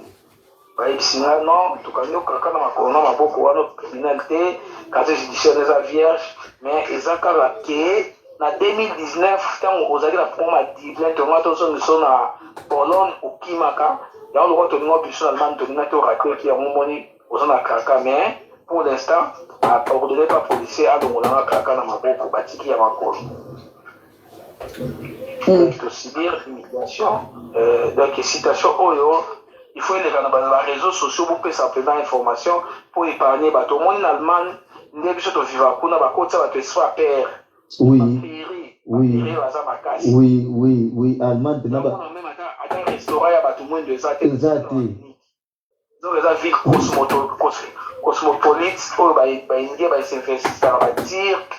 ba isinga non to kanyo kaka na makolo na maboko wana criminalité casier judiciaire des vierge mais ezaka la ke na 2019 tant ozali la proma diplôme to ngato so nso na Pologne okimaka ya lo to ngo biso allemand to ngato raté ki ya momoni ozana kaka mais pour l'instant, à ordonner par policier à Domolana Kaka Namaboko, Batiki Yamakolo. De subir l'humiliation, donc citation Oyo, il faut aller dans les réseaux sociaux pour simplement information pour épargner. Tout le monde en Allemagne, nous avons besoin de vivre à la côte, ça va te soit père. Oui, Allemagne, tu n'as pas. À un restaurant, il y a tout le monde de ça. Exact. Donc, les avis cosmopolites, baindia, basinvestisseurs, batirk,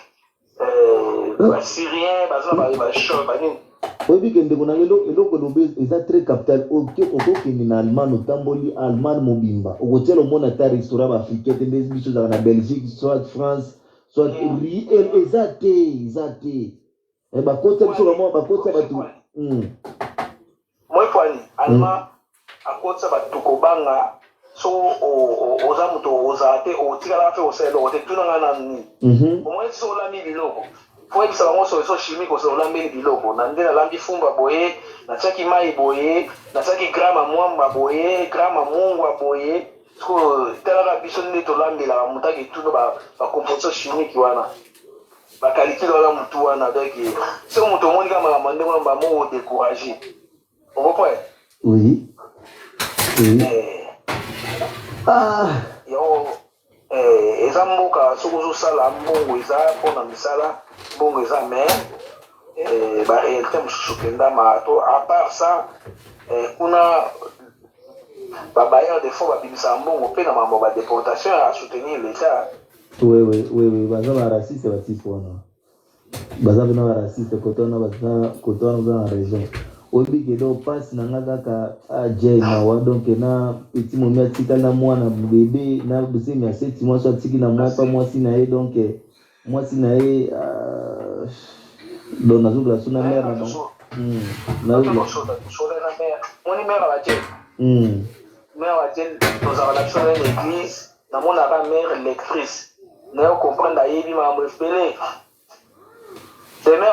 basyrien, bashob, oyebi ke ndeko na eloko lobe eza très capital okokende na allemagne otamboli allemagne mobimba okotiala omona ta restaurant baafricain te nde biso ezaka na belgique soit france soit eza te bakota biso bamwa bakota bato moi poani allemand akotisa bato kobanga so oza moto ozala te otikala mpe osala eloko te tunanga na nini omoi so olami biloko po yebisa bango solution chimique osa olambeli biloko na nde nalambi fumba boye natiaki mai boye natiaki grama mwamba boye grama mungwa boye so talaka biso nde tolambelaka mutaki tuno bacomposition chimique wana bakalikile wana mutu wana donc soko moto omoni kaka makambo ndenge wana bamo odécouragé okopoe oui yo eza mboka soki ozosala mbongo eza mpona misala mbongo eza mais baréalité mosusu kendama to à part ça kuna babayeur de fonds babimisaka mbongo mpe na mambo badéportation ya soutenir l'état oui baza baraciste batifu wana baza mpena baraciste kote wana oza na région oyebi kedo mpasi na nga kaka ajai mawa donk na peti momi atikali na mwana bebe na bosemi ya 7 mois so atiki na mwa pa mwasi na ye donk mwasi na ye donc nazobela so na mare na bango mare bajel tozala na biso na l'église namonaka mare lectrice nayo comprendre ayebi makambo ebele demain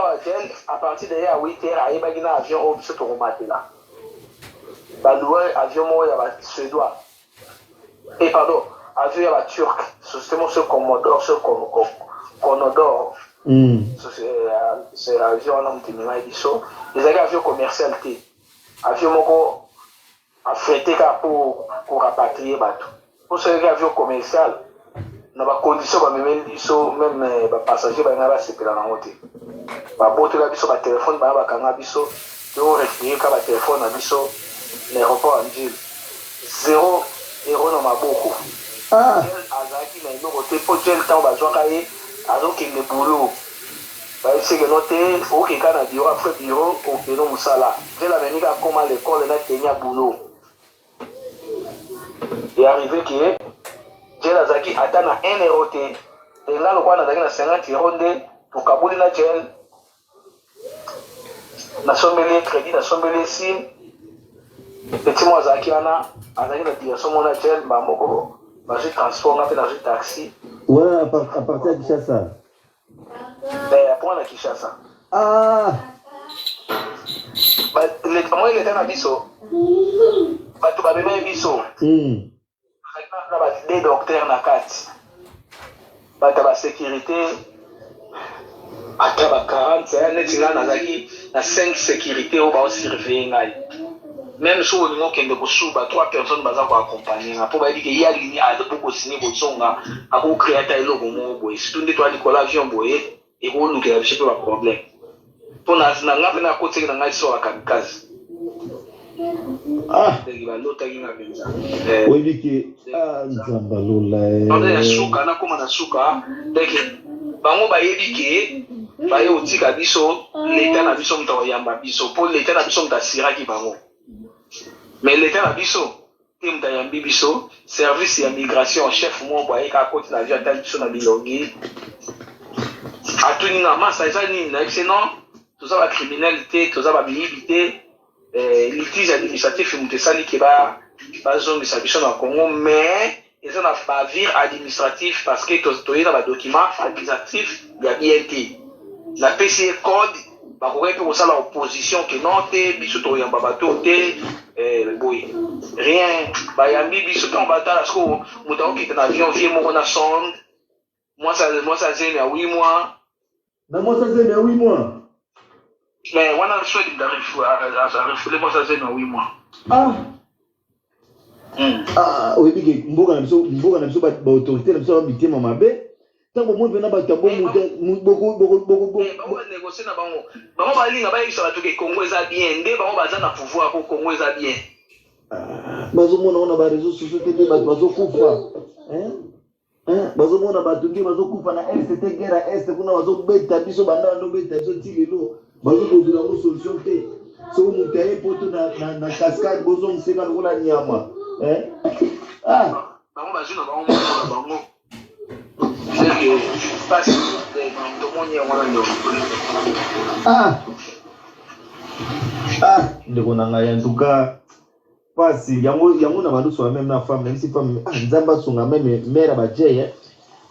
à partir de à 8h à Ibagina avion au biso to komatela baloué avion mo ya ba suédois et pardon avion ya ba turc système ce Commodore c'est avion na mtimima biso les avions commercial té avion moko affrété ka pour rapatrier bateau pour ce avion commercial na ba condition ba memeli biso même ba passager ba ngaba sepela na ngote ba botela biso ba téléphone ba bakanga biso to récupérer ka ba téléphone na biso l'aéroport Angil 0 euro na maboko azaki na eloko te po gel temps bazwaka ye azokende boulot bayebisi ke no te okeka na bureau après bureau okeno mosala gel amemiki akoma l'école na tenia boulot et arrivé ke gel azalaki ata na 1 euro te nga lokwa nazalaki na 50 euro nde tokabuli na gel nasombeli crédit nasombeli sim petit mo azalaki wana azalaki na direction mona gel bamoko bazwi transport nga mpe nazwi taxi wana à partir ya Kinshasa apona na Kinshasa Ah. Moi, il était à Bisso. Tu vas bien Bisso. Des docteurs na 4. Tu as sécurité. Tu as 40. Tu as 5 sécurités au bas surveiller. Même si on a 3 personnes qui vont accompagner. Pour dire qu'il y a ligne à beaucoup signer votre son à vous créer un logo. Si tu dis toi Nicolas avion boyé et vous nous avez pas de problème. Pour na na côté na ngai sur la kamikaze. Ah. Oui, Biki. Ah, Nzambalola. On est suka na koma na suka. Donc bango ba yebiki ba yo tika biso l'état na biso mta yamba biso pour l'état na biso mta siraki bango. Mais l'état na biso mta yambi biso service ya migration chef mo boye ka côté na via tel biso na bilongi. Atuni na massa ça ni na excellent. Tout ça la criminalité, tout ça la bilibilité, litige administratif mutesali qui va zone sa biso na Congo mais ils ont pas vir administratif parce que tu es dans le document administratif il y a BNT la PCE code ba ko pour ça l'opposition que non te biso to yamba bato te boy rien ba yambi biso ton bata parce que muta qui est en avion vie mo na sonde moi ça j'ai à 8 mois na moi ça j'ai à 8 mois. Mais on a le choix de refouler moi ça c'est dans 8 mois. Ah. Ah, oui, Biki, mboka na biso ba autorité na biso ba bitema mabe. Tant que moi venant ba tambo beaucoup. On négocier na bango. Bango ba linga ba isa ba toke Congo eza bien, nde bango baza na pouvoir ko Congo eza bien. Ah, bazo mona on ba réseaux sociaux te bazo kufa. Bazo mona ba tungi bazo kufa na RCT guerre est kuna bazo beta biso banda ndo beta biso tilelo. Bazo kozula mo solution te. So mutaye poto na cascade bozo mseka lokola nyama. Ah. Bango bazuna bango. C'est que passe de mon y Ah. Ah, ndeko na ngai en tout cas pasi yango na baluso même na femme même si femme nzamba sunga même mère ba jeye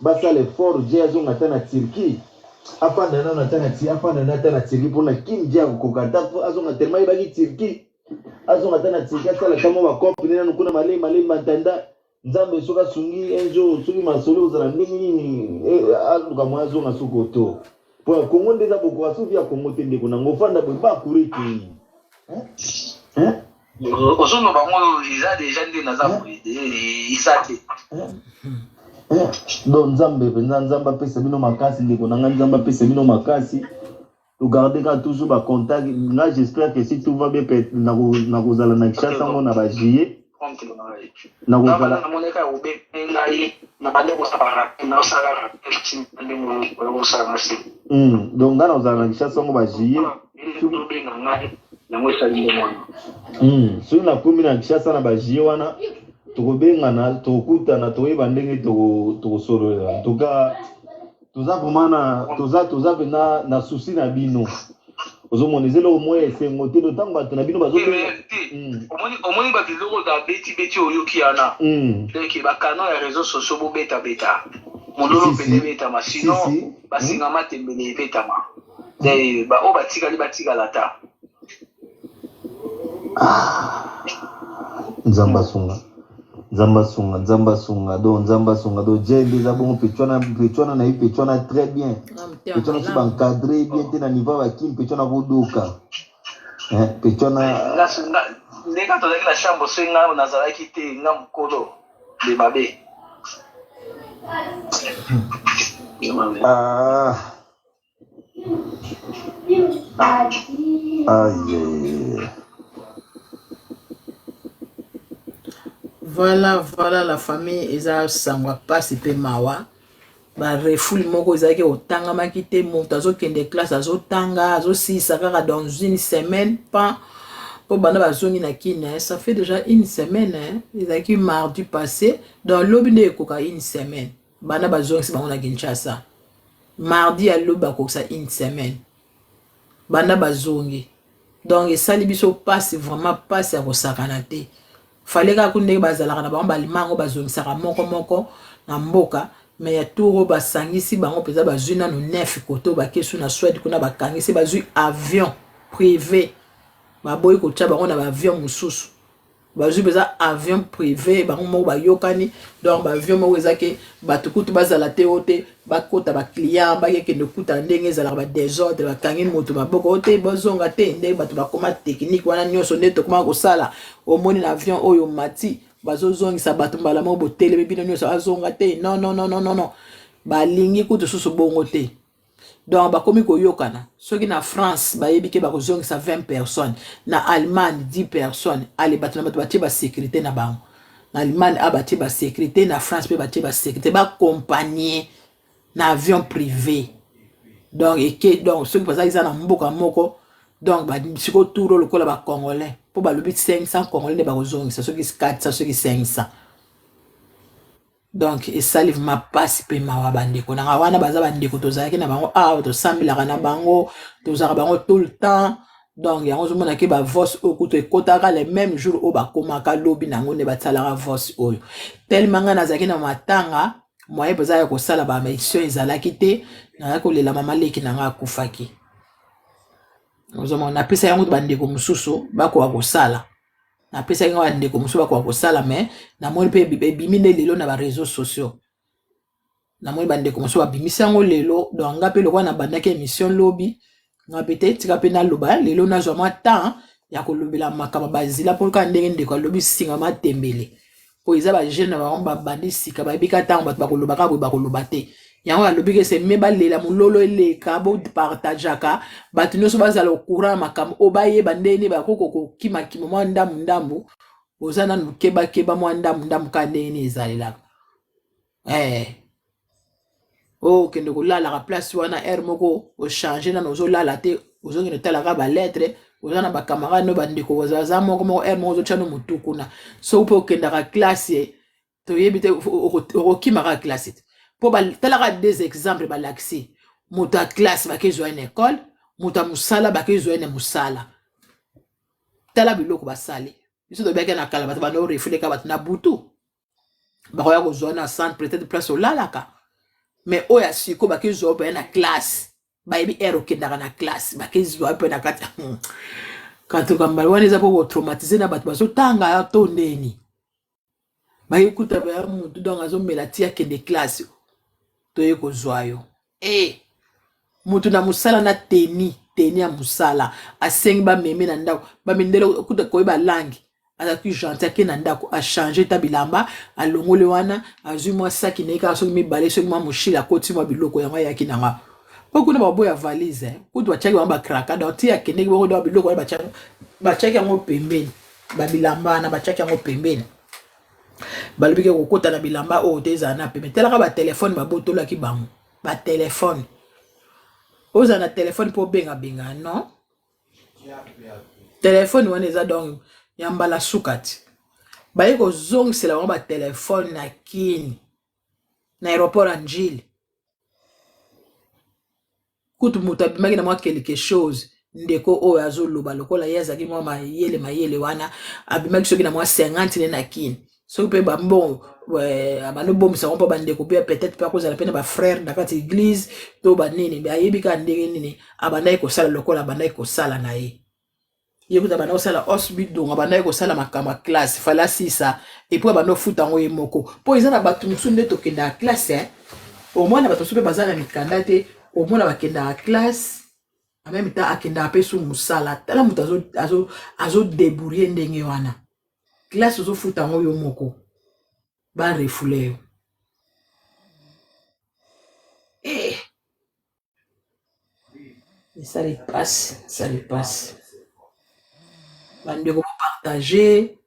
ba ça l'effort jeye zonga tana Turquie. Afanda na tana ti afanda na tana Turquie pona kinja kokata azonga tellement ibaki Turquie. Azonga tana Turquie sala kama ba company na kuna male matanda nzambe soka sungi enjo soki masolo zala ndenge nini aluka mwa zonga sukoto. Pour Congo ndeza boko asufi ya Congo tende kuna ngofanda bo ba kureki. Ozono bango ils a déjà des nazabu isate. Donc nzamba pesa bino makasi ndeko na nzamba pesa bino makasi. Tu garder quand toujours ba contact. Là j'espère que si tout va bien na kozala na Kinshasa ngo na ba jier. Na kozala na moneka obe ngai na bande ko sabara na osala petit ndemo ko osala si. Donc ngana kozala na Kinshasa ngo ba jier. Na mwesa ndemo. So na komi na Kinshasa na ba jier wana tokobengana tokutana toyeba ndenge tokosolola. En tout cas toza vraiment toza pena na souci na bino. Ozomonezela au moins esengo te dotango bato na bino bazo omoni babiloko da beti oyoki yana donc bakano ya réseaux sociaux bobeta mololo pene betama sinon basingama tembele betama o batikala ta Nzamba sunga do jembe za bongo pechwana na pechwana très bien pechwana si encadré bien te na niveau ba kim pechwana kodoka pechwana ndeka to la chambre senga na zalaki te ngam kodo de babe Voilà la famille eza sangwa pasi pe mawa ba refoule moko ezaki otanga makite moto azokende classe azotanga azosisa kaka dans une semaine pas pour bana bazongi na kina ça fait déjà une semaine ezaki mardi passé dans l'obine koka une semaine bana bazongi bango na Kinshasa mardi à loba koka une semaine bana bazongi donc esali biso passe vraiment passe à kosakana te fallait ka kunde bazalaka na bango balimango bazongisaka moko na mboka mais ya tour basangisi bango peza bazwi nano 9 koto bakesu na Suède kuna bakangisi bazwi avion privé baboyi kotia bango na avion mosusu bazwi peza avion privé bango moko bayokani donc avion moko ezake bato kutu bazala te ote bakota ba client bakekende kuta ndenge ezalaka ba désordre bakangi moto maboko ote bozonga te ndenge bato bakoma technique wana nyonso nde tokoma kosala omoni na avion oyo mati bazozongisa bato mbala moko botelemi bino nyonso azonga te non balingi kutu susu bongo te donc bakomi koyokana soki na France bayebi ke bakozongisa 20 personnes na Allemagne 10 personnes ale bato na bato batie ba sécurité na bango na Allemagne abatie ba sécurité na France pe batie ba sécurité ba compagnie na avion privé donc donc soki baza iza na mboka moko donc ba siko touro lokola ba congolais po ba lobi 500 congolais ne bakozongisa soki 400 soki 500 donc esali ma passe pe mawa bandeko na wana baza bandeko tozalaki na bango tosambilaka na bango tozalaka bango tout le temps donc yango ozomona ke ba voice okuto ekotaka les mêmes jours oyo bakomaka lobi nango nde basalaka voice oyo tellement nga nazalaki na matanga moye peza ya kosala ba mission ezalaki te nazalaki kolela mama leki na nga akufaki ozomona napesa yango bandeko mosusu bakoka kosala napesa yango bandeko mosusu bakoka kosala mais namoni mpe ebimi nde lelo na ba réseaux sociaux namoni bandeko mosusu babimisa yango lelo donc nga mpe lokwa na bandaki émission lobi nga peut-être tika mpe naloba lelo nazwa mwa temps ya kolobela makambo bazila mpo kaka ndenge ndeko alobi singa matembele po eza bajeune na bango babandi sika bayebi ka ntango bato bakolobaka boye bakoloba te yango alobi ke se me balela mololo eleka bopartageaka bato nyonso bazala courant makambo oyo bayeba ndeni bakoko kokimakima mwa ndambu oza nanu kebakeba mwa ndambu ka ndeni ezalelaka okende kolalaka place wana aire moko ochange nano ozolala te ozongende otalaka balettre oza na bakamarade no bandeko oza moko aire moko ozotya no motu kuna soki mpe okendaka classe toyebi te okokimaka classe te mpo batalaka des exemples balakisi moto ya classe bakezwa ene école moto ya mosala bakezwa ene mosala tala biloko basali biso tobiaki na kala bato bando refuleka bato na butu bakoya kozwa na centre peut-être place olalaka mais oya siko bakezwa mpe na classe bayebi ere okendaka na classe bakezwa mpe na kati katokambala wana eza mpo kotraumatize na bato bazotanga ya to ndeni bayekuta baya motu donc azomela ti akende classe toye kozwa yo motu na mosala na teni ya mosala asengi bameme na ndako bamindele kuta koyeba langi azaki gentil ake na ndako achange ta bilamba alongole wana azwi mwa saki naye kaka soki mibale soki mwa moshili akoti mwa biloko yango ayaki nanga mpo kuna baboya valise kutu batiaki bango bakraka donc ti akendeki bongo biloko wana batiaki yango pembeni babilamba wana batiaki yango pembeni balobiki kokota na bilamba oyo te ezala na pembeni telaka batelefone babotolaki bango batelefone oza na telefone mpo benga non telefone wana eza donc ya mbala suka ti baye kozongisela bango batelefone na kini na aéroport ya njili kutu moto abimaki na mwa quelque chose ndeko oyo azoloba lokola ye azalaki mwa mayele wana abimaki soki na mwa 50 ne na kini soki mpe bambon banobomisa ngo mpo bandeko mpe peut-être mpe akozala mpe na bafrère na kati église to banini ayebi kaka ndenge nini abandaki kosala lokola abandaki kosala na ye ye kuta abandaki kosala osbidongo abandaki kosala makambo ya classe fala sisa epui abandaki kofuta yango ye moko mpo eza na bato mosusu nde tokendaka classe omwana bato mosusu mpe baza na mikanda te omona bakendaka classe en même temps akendaka mpe su mosala tala moto azodébrouille ndenge wana classe ozofuta yango yo moko barefule yo esali pasi bandeko bopartage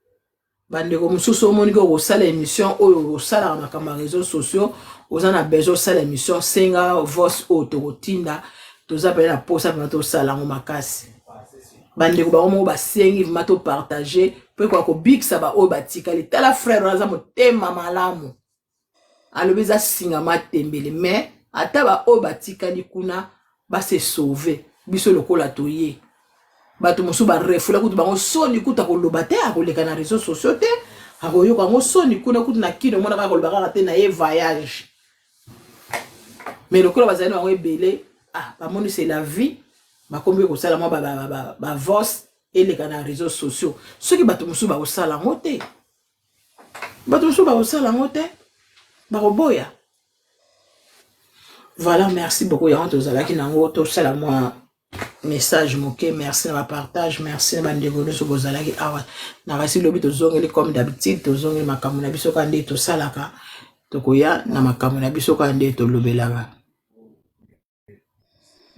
bandeko mosusu omoni ke okosala émission oyo osalaka makambo ya réseaux sociaux oza na besoin osala émission senga voice oyo tokotinda toza pele na posa mpena tosala yango makasi bandeko bango moko basengi vrima topartage mpo ekoka kobikisa baoyo batikali tala frère wana aza motema malamu alobi eza singa matembele mais ata baoyo batikali kuna base sauve biso lokola toye bato mosusu barefula kutu bango soni kutu akoloba te akoleka na réseaux sociaux te akoyoka yango soni kuna kutu na kino omona kaka koloba kaka te na ye voyage mais le coup bazali bango ebele bamoni c'est la vie bakombi kosala mwa bavos eleka na réseaux sociaux soki bato mosusu bakosala yango te bakoboya. Voilà, merci beaucoup yango tozalaki nango tosala mwa message moke, merci na partage, merci na bandeko nyonso bozalaki awa na basi lobi tozongeli comme d'habitude tozongeli makambo na biso kande tosalaka tokoya na makambo na biso kande tolobelaka.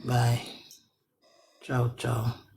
Bye. Ciao, ciao.